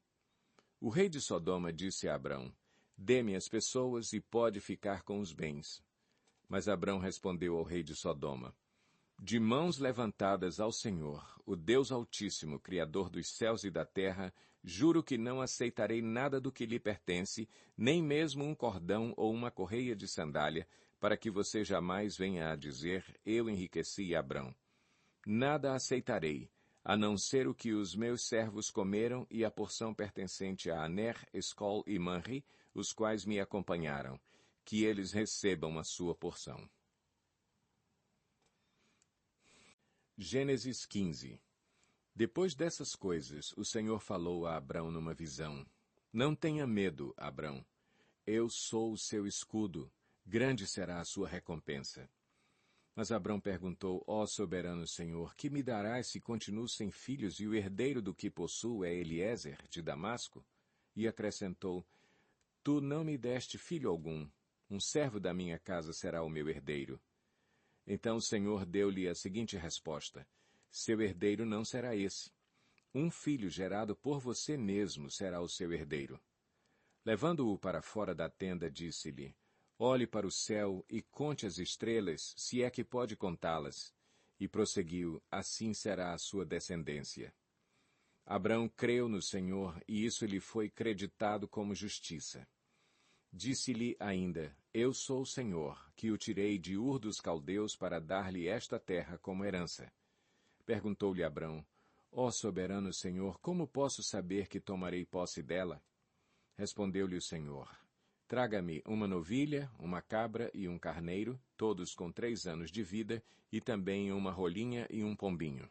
O rei de Sodoma disse a Abrão: Dê-me as pessoas e pode ficar com os bens. Mas Abrão respondeu ao rei de Sodoma: De mãos levantadas ao Senhor, o Deus Altíssimo, Criador dos céus e da terra, juro que não aceitarei nada do que lhe pertence, nem mesmo um cordão ou uma correia de sandália, para que você jamais venha a dizer: Eu enriqueci Abrão. Nada aceitarei, a não ser o que os meus servos comeram e a porção pertencente a Aner, Escol e Manri, os quais me acompanharam, que eles recebam a sua porção. Gênesis 15. Depois dessas coisas, o Senhor falou a Abrão numa visão: Não tenha medo, Abrão. Eu sou o seu escudo. Grande será a sua recompensa. Mas Abrão perguntou: Ó soberano Senhor, que me darás se continuo sem filhos e o herdeiro do que possuo é Eliezer, de Damasco? E acrescentou: Tu não me deste filho algum. Um servo da minha casa será o meu herdeiro. Então o Senhor deu-lhe a seguinte resposta: Seu herdeiro não será esse. Um filho gerado por você mesmo será o seu herdeiro. Levando-o para fora da tenda, disse-lhe: Olhe para o céu e conte as estrelas, se é que pode contá-las. E prosseguiu: Assim será a sua descendência. Abrão creu no Senhor, e isso lhe foi creditado como justiça. Disse-lhe ainda: Eu sou o Senhor, que o tirei de Ur dos Caldeus para dar-lhe esta terra como herança. Perguntou-lhe Abrão: Ó soberano Senhor, como posso saber que tomarei posse dela? Respondeu-lhe o Senhor: Traga-me uma novilha, uma cabra e um carneiro, todos com 3 anos de vida, e também uma rolinha e um pombinho.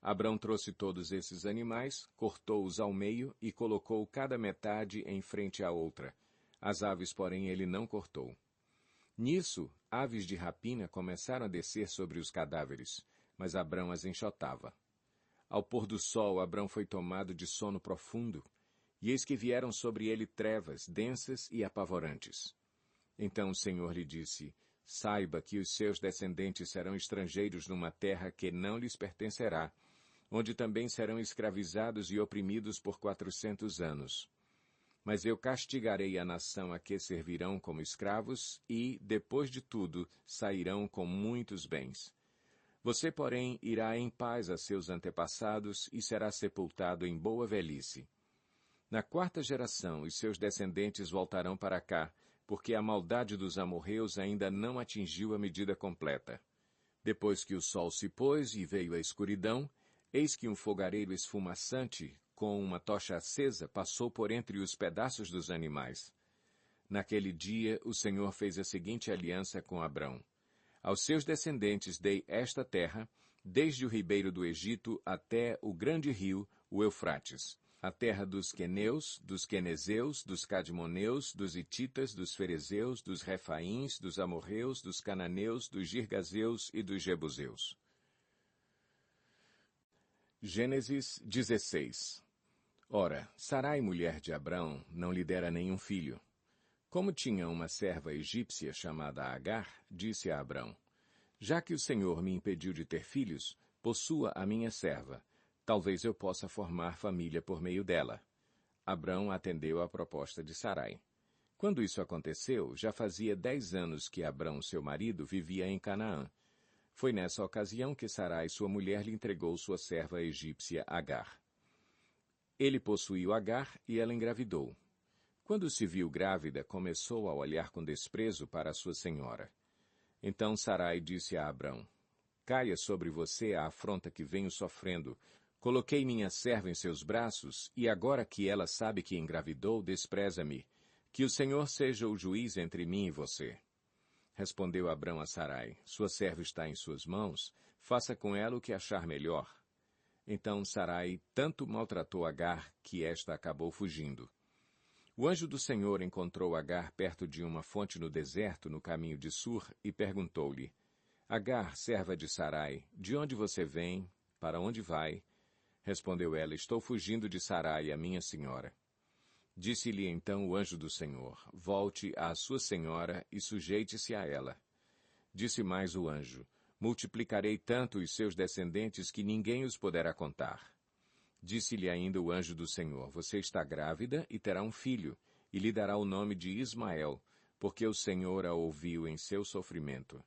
Abrão trouxe todos esses animais, cortou-os ao meio e colocou cada metade em frente à outra. As aves, porém, ele não cortou. Nisso, aves de rapina começaram a descer sobre os cadáveres, mas Abrão as enxotava. Ao pôr do sol, Abrão foi tomado de sono profundo, e eis que vieram sobre ele trevas densas e apavorantes. Então o Senhor lhe disse: Saiba que os seus descendentes serão estrangeiros numa terra que não lhes pertencerá, onde também serão escravizados e oprimidos por 400 anos. Mas eu castigarei a nação a que servirão como escravos e, depois de tudo, sairão com muitos bens. Você, porém, irá em paz a seus antepassados e será sepultado em boa velhice. Na 4ª geração, os seus descendentes voltarão para cá, porque a maldade dos amorreus ainda não atingiu a medida completa. Depois que o sol se pôs e veio a escuridão, eis que um fogareiro esfumaçante, com uma tocha acesa, passou por entre os pedaços dos animais. Naquele dia, o Senhor fez a seguinte aliança com Abrão: Aos seus descendentes dei esta terra, desde o ribeiro do Egito até o grande rio, o Eufrates, a terra dos queneus, dos quenezeus, dos cadmoneus, dos hititas, dos ferezeus, dos refaíns, dos amorreus, dos cananeus, dos girgazeus e dos jebuseus. Gênesis 16. Ora, Sarai, mulher de Abrão, não lhe dera nenhum filho. Como tinha uma serva egípcia chamada Agar, disse a Abrão: Já que o Senhor me impediu de ter filhos, possua a minha serva. Talvez eu possa formar família por meio dela. Abrão atendeu à proposta de Sarai. Quando isso aconteceu, já fazia 10 anos que Abrão, seu marido, vivia em Canaã. Foi nessa ocasião que Sarai, sua mulher, lhe entregou sua serva egípcia Agar. Ele possuiu Agar e ela engravidou. Quando se viu grávida, começou a olhar com desprezo para a sua senhora. Então Sarai disse a Abrão: Caia sobre você a afronta que venho sofrendo. Coloquei minha serva em seus braços, e agora que ela sabe que engravidou, despreza-me. Que o Senhor seja o juiz entre mim e você. Respondeu Abrão a Sarai: Sua serva está em suas mãos, faça com ela o que achar melhor. Então Sarai tanto maltratou Agar que esta acabou fugindo. O anjo do Senhor encontrou Agar perto de uma fonte no deserto, no caminho de Sur, e perguntou-lhe: Agar, serva de Sarai, de onde você vem? Para onde vai? Respondeu ela: Estou fugindo de Sarai, a minha senhora. Disse-lhe então o anjo do Senhor: Volte à sua senhora e sujeite-se a ela. Disse mais o anjo: Multiplicarei tanto os seus descendentes que ninguém os poderá contar. Disse-lhe ainda o anjo do Senhor: Você está grávida e terá um filho, e lhe dará o nome de Ismael, porque o Senhor a ouviu em seu sofrimento.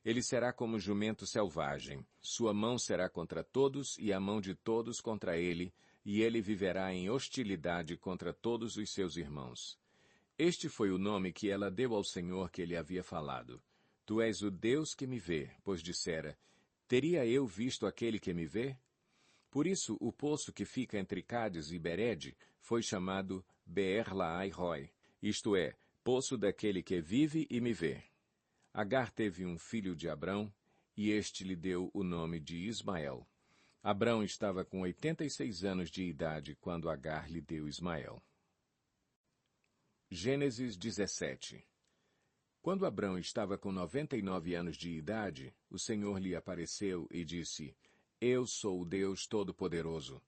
Ele será como jumento selvagem, sua mão será contra todos e a mão de todos contra ele, e ele viverá em hostilidade contra todos os seus irmãos. Este foi o nome que ela deu ao Senhor que lhe havia falado. Tu és o Deus que me vê, pois dissera: Teria eu visto aquele que me vê? Por isso, o poço que fica entre Cádiz e Berede foi chamado Beer-Lahai-Roi, isto é, poço daquele que vive e me vê. Agar teve um filho de Abrão, e este lhe deu o nome de Ismael. Abrão estava com 86 anos de idade quando Agar lhe deu Ismael. Gênesis 17. Quando Abrão estava com 99 anos de idade, o Senhor lhe apareceu e disse: Eu sou o Deus Todo-Poderoso.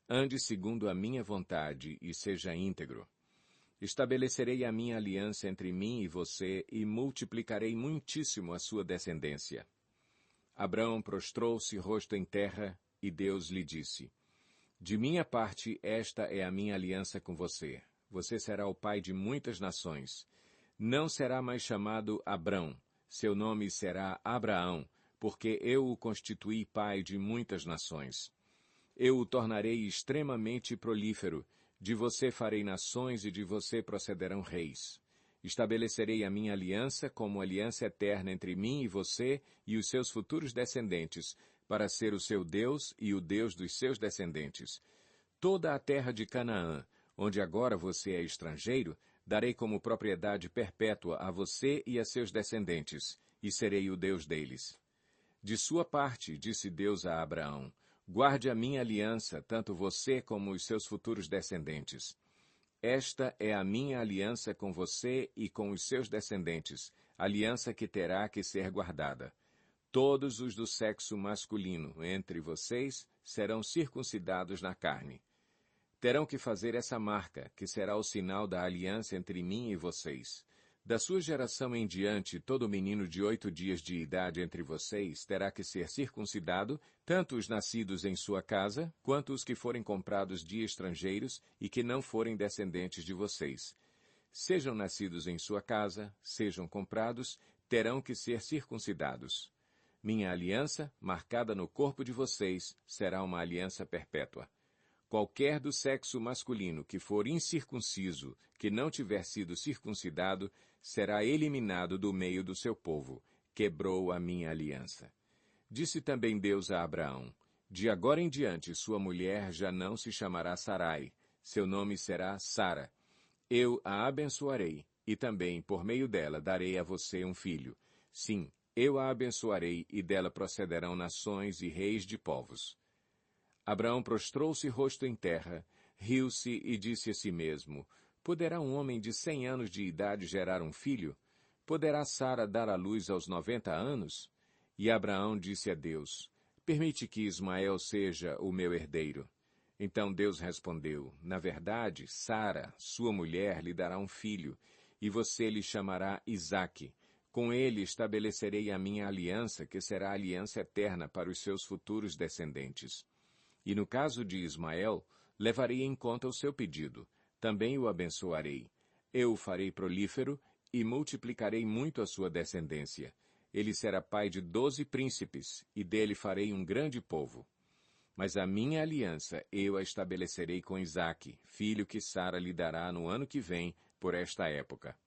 Ande segundo a minha vontade e seja íntegro. Estabelecerei a minha aliança entre mim e você e multiplicarei muitíssimo a sua descendência. Abrão prostrou-se rosto em terra e Deus lhe disse: De minha parte, esta é a minha aliança com você. Você será o pai de muitas nações. Não será mais chamado Abrão, seu nome será Abraão, porque eu o constituí pai de muitas nações. Eu o tornarei extremamente prolífero, de você farei nações e de você procederão reis. Estabelecerei a minha aliança como aliança eterna entre mim e você e os seus futuros descendentes, para ser o seu Deus e o Deus dos seus descendentes. Toda a terra de Canaã, onde agora você é estrangeiro, darei como propriedade perpétua a você e a seus descendentes, e serei o Deus deles. De sua parte, disse Deus a Abraão, guarde a minha aliança, tanto você como os seus futuros descendentes. Esta é a minha aliança com você e com os seus descendentes, aliança que terá que ser guardada. Todos os do sexo masculino entre vocês serão circuncidados na carne. Terão que fazer essa marca, que será o sinal da aliança entre mim e vocês. Da sua geração em diante, todo menino de 8 dias de idade entre vocês terá que ser circuncidado, tanto os nascidos em sua casa, quanto os que forem comprados de estrangeiros e que não forem descendentes de vocês. Sejam nascidos em sua casa, sejam comprados, terão que ser circuncidados. Minha aliança, marcada no corpo de vocês, será uma aliança perpétua. Qualquer do sexo masculino que for incircunciso, que não tiver sido circuncidado, será eliminado do meio do seu povo. Quebrou a minha aliança. Disse também Deus a Abraão: De agora em diante sua mulher já não se chamará Sarai, seu nome será Sara. Eu a abençoarei, e também, por meio dela, darei a você um filho. Sim, eu a abençoarei, e dela procederão nações e reis de povos. Abraão prostrou-se rosto em terra, riu-se e disse a si mesmo: Poderá um homem de 100 anos de idade gerar um filho? Poderá Sara dar à luz aos 90 anos? E Abraão disse a Deus: Permite que Ismael seja o meu herdeiro. Então Deus respondeu: Na verdade, Sara, sua mulher, lhe dará um filho, e você lhe chamará Isaque. Com ele estabelecerei a minha aliança, que será aliança eterna para os seus futuros descendentes. E no caso de Ismael, levarei em conta o seu pedido. Também o abençoarei. Eu o farei prolífero e multiplicarei muito a sua descendência. Ele será pai de 12 príncipes, e dele farei um grande povo. Mas a minha aliança eu a estabelecerei com Isaque, filho que Sara lhe dará no ano que vem, por esta época.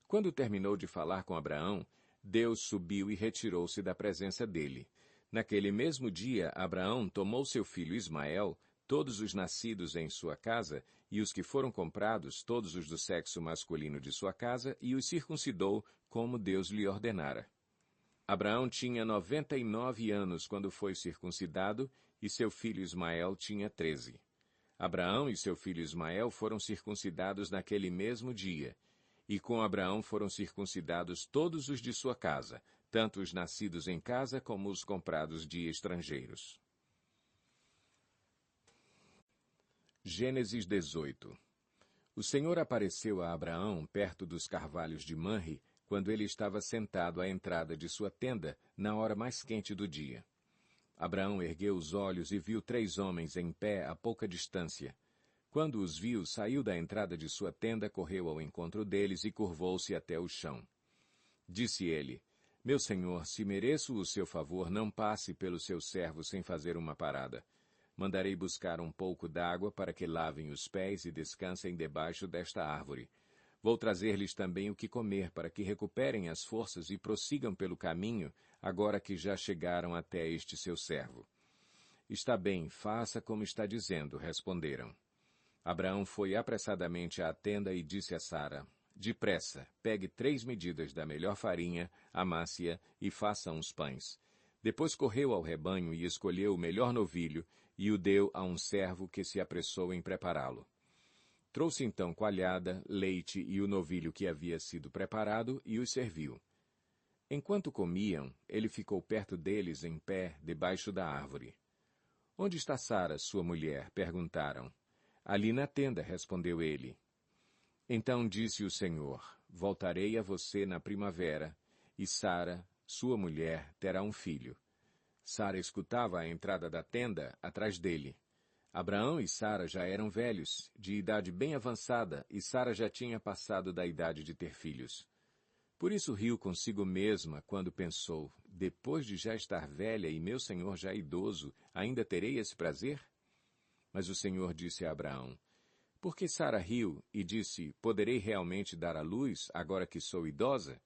Quando terminou de falar com Abraão, Deus subiu e retirou-se da presença dele. Naquele mesmo dia, Abraão tomou seu filho Ismael, todos os nascidos em sua casa, e os que foram comprados, todos os do sexo masculino de sua casa, e os circuncidou, como Deus lhe ordenara. Abraão tinha 99 anos quando foi circuncidado, e seu filho Ismael tinha 13. Abraão e seu filho Ismael foram circuncidados naquele mesmo dia, e com Abraão foram circuncidados todos os de sua casa, tanto os nascidos em casa como os comprados de estrangeiros. Gênesis 18. O Senhor apareceu a Abraão perto dos carvalhos de Manre, quando ele estava sentado à entrada de sua tenda, na hora mais quente do dia. Abraão ergueu os olhos e viu 3 homens em pé a pouca distância. Quando os viu, saiu da entrada de sua tenda, correu ao encontro deles e curvou-se até o chão. Disse ele: Meu senhor, se mereço o seu favor, não passe pelo seu servo sem fazer uma parada. Mandarei buscar um pouco d'água para que lavem os pés e descansem debaixo desta árvore. Vou trazer-lhes também o que comer, para que recuperem as forças e prossigam pelo caminho, agora que já chegaram até este seu servo. Está bem, faça como está dizendo, responderam. Abraão foi apressadamente à tenda e disse a Sara: Depressa, pegue 3 medidas da melhor farinha, amasse-a e faça uns pães. Depois correu ao rebanho e escolheu o melhor novilho e o deu a um servo que se apressou em prepará-lo. Trouxe então coalhada, leite e o novilho que havia sido preparado e os serviu. Enquanto comiam, ele ficou perto deles em pé, debaixo da árvore. Onde está Sara, sua mulher? Perguntaram. Ali na tenda, respondeu ele. Então disse o Senhor: Voltarei a você na primavera, e Sara, sua mulher, terá um filho. Sara escutava a entrada da tenda, atrás dele. Abraão e Sara já eram velhos, de idade bem avançada, e Sara já tinha passado da idade de ter filhos. Por isso riu consigo mesma quando pensou: depois de já estar velha e meu senhor já idoso, ainda terei esse prazer? Mas o Senhor disse a Abraão: Por que Sara riu e disse: Poderei realmente dar à luz, agora que sou idosa?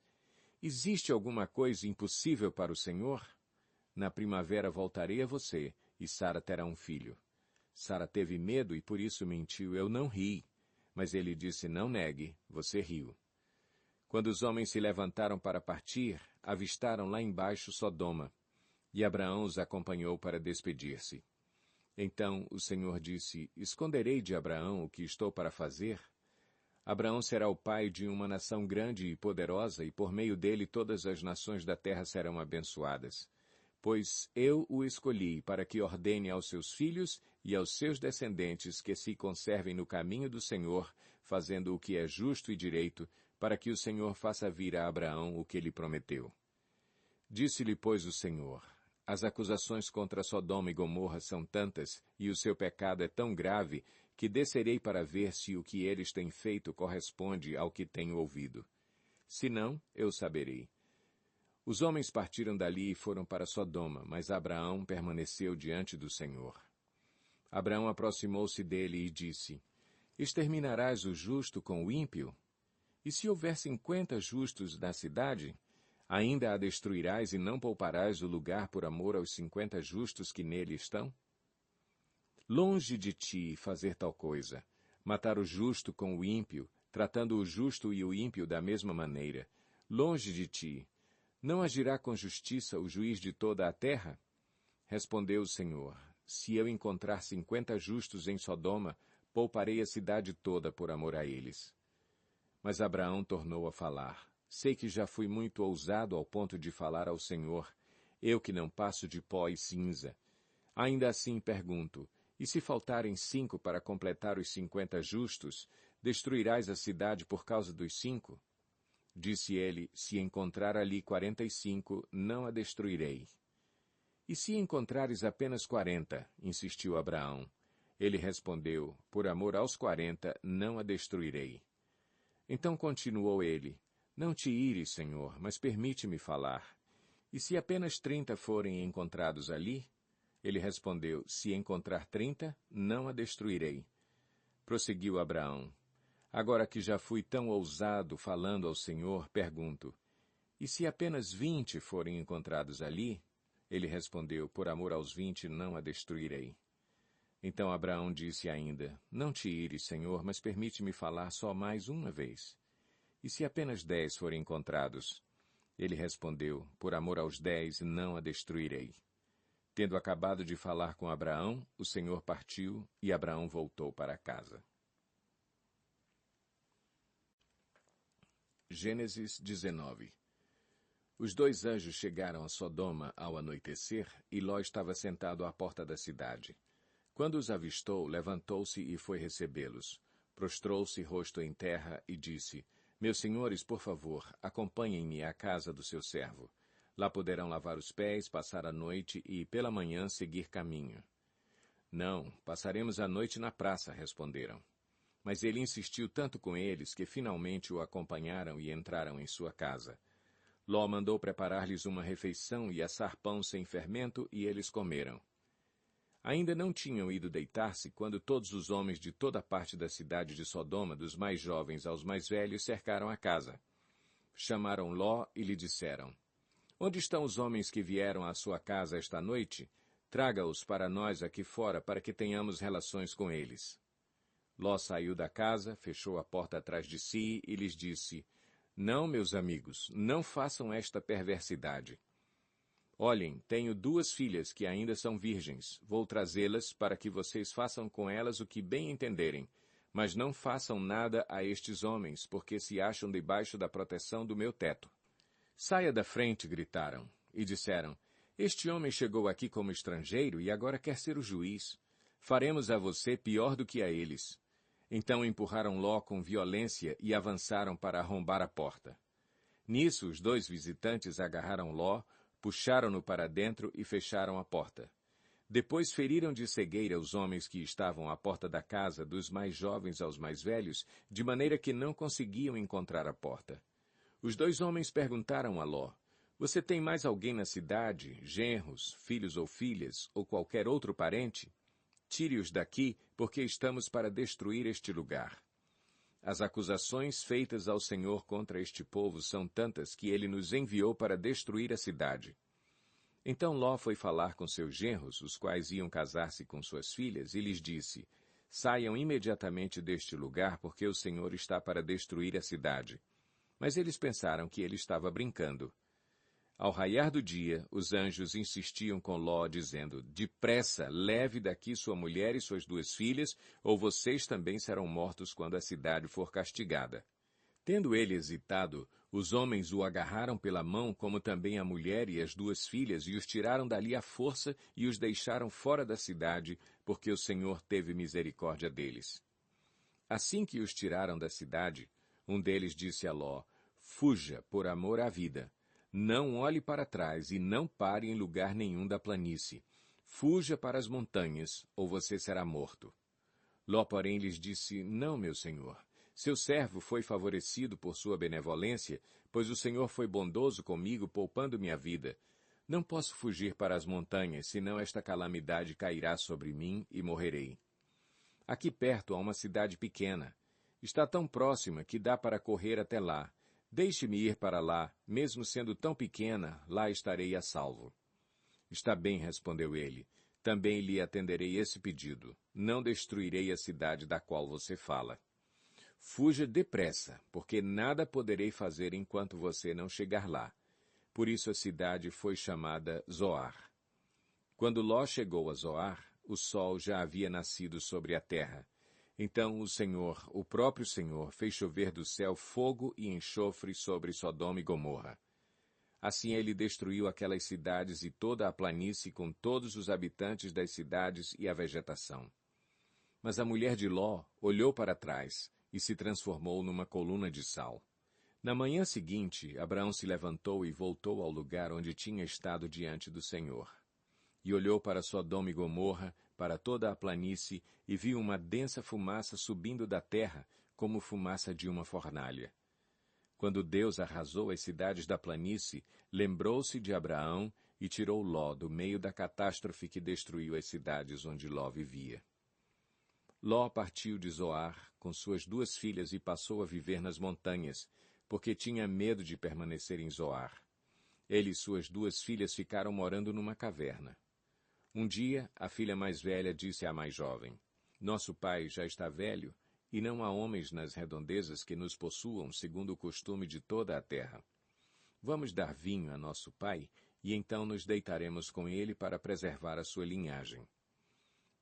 Existe alguma coisa impossível para o Senhor? Na primavera voltarei a você, e Sara terá um filho. Sara teve medo e por isso mentiu: Eu não ri. Mas ele disse: Não negue, você riu. Quando os homens se levantaram para partir, avistaram lá embaixo Sodoma. E Abraão os acompanhou para despedir-se. Então o Senhor disse: Esconderei de Abraão o que estou para fazer? Abraão será o pai de uma nação grande e poderosa, e por meio dele todas as nações da terra serão abençoadas. Pois eu o escolhi para que ordene aos seus filhos e aos seus descendentes que se conservem no caminho do Senhor, fazendo o que é justo e direito, para que o Senhor faça vir a Abraão o que lhe prometeu. Disse-lhe, pois, o Senhor: As acusações contra Sodoma e Gomorra são tantas, e o seu pecado é tão grave, que descerei para ver se o que eles têm feito corresponde ao que tenho ouvido. Se não, eu saberei. Os homens partiram dali e foram para Sodoma, mas Abraão permaneceu diante do Senhor. Abraão aproximou-se dele e disse: Exterminarás o justo com o ímpio? E se houver 50 justos na cidade, ainda a destruirás e não pouparás o lugar por amor aos 50 justos que nele estão? Longe de ti fazer tal coisa, matar o justo com o ímpio, tratando o justo e o ímpio da mesma maneira. Longe de ti. Não agirá com justiça o juiz de toda a terra? Respondeu o Senhor: Se eu encontrar 50 justos em Sodoma, pouparei a cidade toda por amor a eles. Mas Abraão tornou a falar: Sei que já fui muito ousado ao ponto de falar ao Senhor, eu que não passo de pó e cinza. Ainda assim pergunto: E se faltarem 5 para completar os 50 justos, destruirás a cidade por causa dos 5? Disse ele: Se encontrar ali 45, não a destruirei. E se encontrares apenas 40? Insistiu Abraão. Ele respondeu: Por amor aos 40, não a destruirei. Então continuou ele: Não te ires, Senhor, mas permite-me falar. E se apenas 30 forem encontrados ali? Ele respondeu: Se encontrar 30, não a destruirei. Prosseguiu Abraão: Agora que já fui tão ousado falando ao Senhor, pergunto, e se apenas 20 forem encontrados ali? Ele respondeu, por amor aos 20 não a destruirei. Então Abraão disse ainda, não te ires, Senhor, mas permite-me falar só mais uma vez. E se apenas 10 forem encontrados? Ele respondeu, por amor aos 10 não a destruirei. Tendo acabado de falar com Abraão, o Senhor partiu e Abraão voltou para casa. Gênesis 19. Os 2 anjos chegaram a Sodoma ao anoitecer, e Ló estava sentado à porta da cidade. Quando os avistou, levantou-se e foi recebê-los. Prostrou-se rosto em terra e disse, meus senhores, por favor, acompanhem-me à casa do seu servo. Lá poderão lavar os pés, passar a noite e, pela manhã, seguir caminho. Não, passaremos a noite na praça, responderam. Mas ele insistiu tanto com eles que finalmente o acompanharam e entraram em sua casa. Ló mandou preparar-lhes uma refeição e assar pão sem fermento, e eles comeram. Ainda não tinham ido deitar-se quando todos os homens de toda a parte da cidade de Sodoma, dos mais jovens aos mais velhos, cercaram a casa. Chamaram Ló e lhe disseram, onde estão os homens que vieram à sua casa esta noite? Traga-os para nós aqui fora, para que tenhamos relações com eles. Ló saiu da casa, fechou a porta atrás de si e lhes disse, não, meus amigos, não façam esta perversidade. Olhem, tenho 2 filhas que ainda são virgens. Vou trazê-las para que vocês façam com elas o que bem entenderem. Mas não façam nada a estes homens, porque se acham debaixo da proteção do meu teto. Saia da frente, gritaram, e disseram, este homem chegou aqui como estrangeiro e agora quer ser o juiz. Faremos a você pior do que a eles. Então empurraram Ló com violência e avançaram para arrombar a porta. Nisso, os 2 visitantes agarraram Ló, puxaram-no para dentro e fecharam a porta. Depois feriram de cegueira os homens que estavam à porta da casa, dos mais jovens aos mais velhos, de maneira que não conseguiam encontrar a porta. Os 2 homens perguntaram a Ló, você tem mais alguém na cidade, genros, filhos ou filhas, ou qualquer outro parente? Tire-os daqui, porque estamos para destruir este lugar. As acusações feitas ao Senhor contra este povo são tantas que ele nos enviou para destruir a cidade. Então Ló foi falar com seus genros, os quais iam casar-se com suas filhas, e lhes disse, saiam imediatamente deste lugar, porque o Senhor está para destruir a cidade. Mas eles pensaram que ele estava brincando. Ao raiar do dia, os anjos insistiam com Ló, dizendo, depressa, leve daqui sua mulher e suas 2 filhas, ou vocês também serão mortos quando a cidade for castigada. Tendo ele hesitado, os homens o agarraram pela mão, como também a mulher e as 2 filhas, e os tiraram dali à força e os deixaram fora da cidade, porque o Senhor teve misericórdia deles. Assim que os tiraram da cidade, um deles disse a Ló, fuja por amor à vida. Não olhe para trás e não pare em lugar nenhum da planície. Fuja para as montanhas, ou você será morto. Ló, porém, lhes disse, não, meu senhor. Seu servo foi favorecido por sua benevolência, pois o Senhor foi bondoso comigo, poupando-me a vida. Não posso fugir para as montanhas, senão esta calamidade cairá sobre mim e morrerei. Aqui perto há uma cidade pequena. Está tão próxima que dá para correr até lá. Deixe-me ir para lá, mesmo sendo tão pequena, lá estarei a salvo. Está bem, respondeu ele. Também lhe atenderei esse pedido. Não destruirei a cidade da qual você fala. Fuja depressa, porque nada poderei fazer enquanto você não chegar lá. Por isso a cidade foi chamada Zoar. Quando Ló chegou a Zoar, o sol já havia nascido sobre a terra. Então o Senhor, o próprio Senhor, fez chover do céu fogo e enxofre sobre Sodoma e Gomorra. Assim ele destruiu aquelas cidades e toda a planície com todos os habitantes das cidades e a vegetação. Mas a mulher de Ló olhou para trás e se transformou numa coluna de sal. Na manhã seguinte, Abraão se levantou e voltou ao lugar onde tinha estado diante do Senhor. E olhou para Sodoma e Gomorra, para toda a planície, e viu uma densa fumaça subindo da terra, como fumaça de uma fornalha. Quando Deus arrasou as cidades da planície, lembrou-se de Abraão e tirou Ló do meio da catástrofe que destruiu as cidades onde Ló vivia. Ló partiu de Zoar com suas 2 filhas e passou a viver nas montanhas, porque tinha medo de permanecer em Zoar. Ele e suas 2 filhas ficaram morando numa caverna. Um dia, a filha mais velha disse à mais jovem: Nosso pai já está velho, e não há homens nas redondezas que nos possuam segundo o costume de toda a terra. Vamos dar vinho a nosso pai, e então nos deitaremos com ele para preservar a sua linhagem.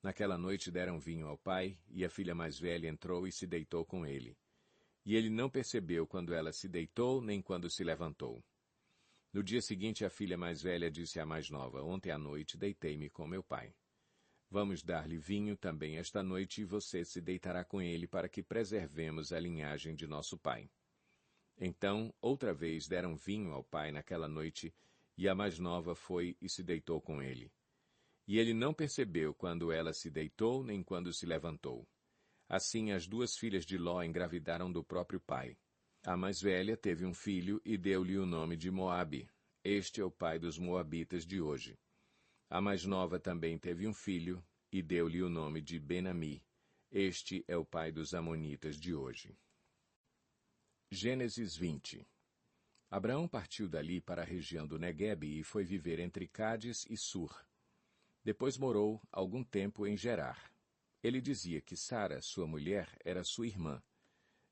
Naquela noite deram vinho ao pai, e a filha mais velha entrou e se deitou com ele. E ele não percebeu quando ela se deitou, nem quando se levantou. No dia seguinte, a filha mais velha disse à mais nova: Ontem à noite deitei-me com meu pai. Vamos dar-lhe vinho também esta noite, e você se deitará com ele para que preservemos a linhagem de nosso pai. Então, outra vez deram vinho ao pai naquela noite, e a mais nova foi e se deitou com ele. E ele não percebeu quando ela se deitou, nem quando se levantou. Assim, as 2 filhas de Ló engravidaram do próprio pai. A mais velha teve um filho e deu-lhe o nome de Moabe. Este é o pai dos moabitas de hoje. A mais nova também teve um filho e deu-lhe o nome de Ben-Ami. Este é o pai dos amonitas de hoje. Gênesis 20. Abraão partiu dali para a região do Neguebe e foi viver entre Cádiz e Sur. Depois morou algum tempo em Gerar. Ele dizia que Sara, sua mulher, era sua irmã.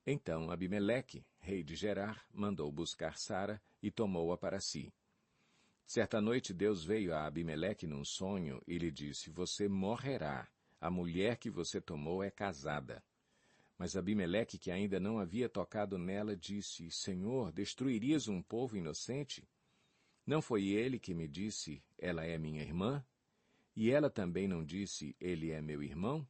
Então Abimeleque, rei de Gerar, mandou buscar Sara e tomou-a para si. Certa noite Deus veio a Abimeleque num sonho e lhe disse: Você morrerá. A mulher que você tomou é casada. Mas Abimeleque, que ainda não havia tocado nela, disse: Senhor, destruirias um povo inocente? Não foi ele que me disse: Ela é minha irmã? E ela também não disse: Ele é meu irmão?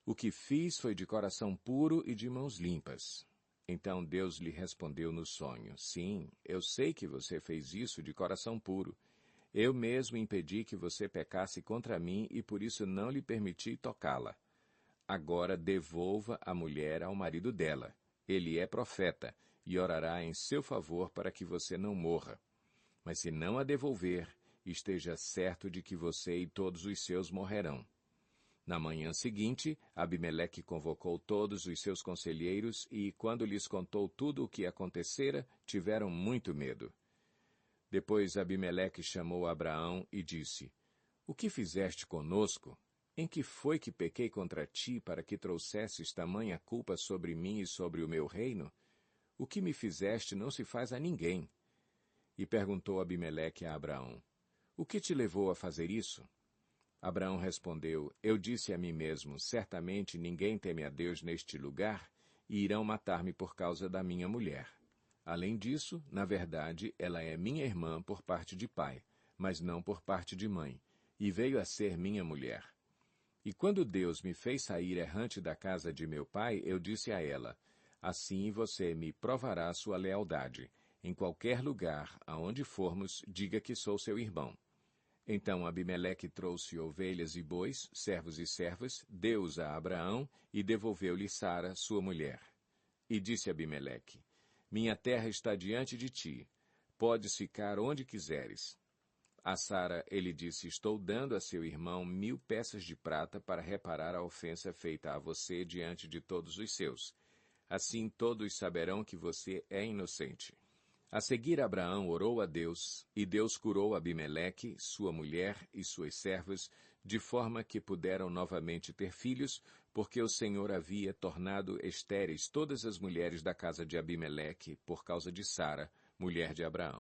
O que fiz foi de coração puro e de mãos limpas. Então Deus lhe respondeu no sonho: Sim, eu sei que você fez isso de coração puro. Eu mesmo impedi que você pecasse contra mim e por isso não lhe permiti tocá-la. Agora devolva a mulher ao marido dela. Ele é profeta e orará em seu favor para que você não morra. Mas se não a devolver, esteja certo de que você e todos os seus morrerão. Na manhã seguinte, Abimeleque convocou todos os seus conselheiros e, quando lhes contou tudo o que acontecera, tiveram muito medo. Depois Abimeleque chamou Abraão e disse: O que fizeste conosco? Em que foi que pequei contra ti para que trouxesses tamanha culpa sobre mim e sobre o meu reino? O que me fizeste não se faz a ninguém. E perguntou Abimeleque a Abraão: O que te levou a fazer isso? Abraão respondeu: Eu disse a mim mesmo: Certamente ninguém teme a Deus neste lugar, e irão matar-me por causa da minha mulher. Além disso, na verdade, ela é minha irmã por parte de pai, mas não por parte de mãe, e veio a ser minha mulher. E quando Deus me fez sair errante da casa de meu pai, eu disse a ela: Assim você me provará sua lealdade. Em qualquer lugar aonde formos, diga que sou seu irmão. Então Abimeleque trouxe ovelhas e bois, servos e servas, deu-os a Abraão e devolveu-lhe Sara, sua mulher. E disse Abimeleque: Minha terra está diante de ti. Podes ficar onde quiseres. A Sara ele disse: Estou dando a seu irmão 1000 peças de prata para reparar a ofensa feita a você diante de todos os seus. Assim todos saberão que você é inocente. A seguir Abraão orou a Deus, e Deus curou Abimeleque, sua mulher e suas servas, de forma que puderam novamente ter filhos, porque o Senhor havia tornado estéreis todas as mulheres da casa de Abimeleque por causa de Sara, mulher de Abraão.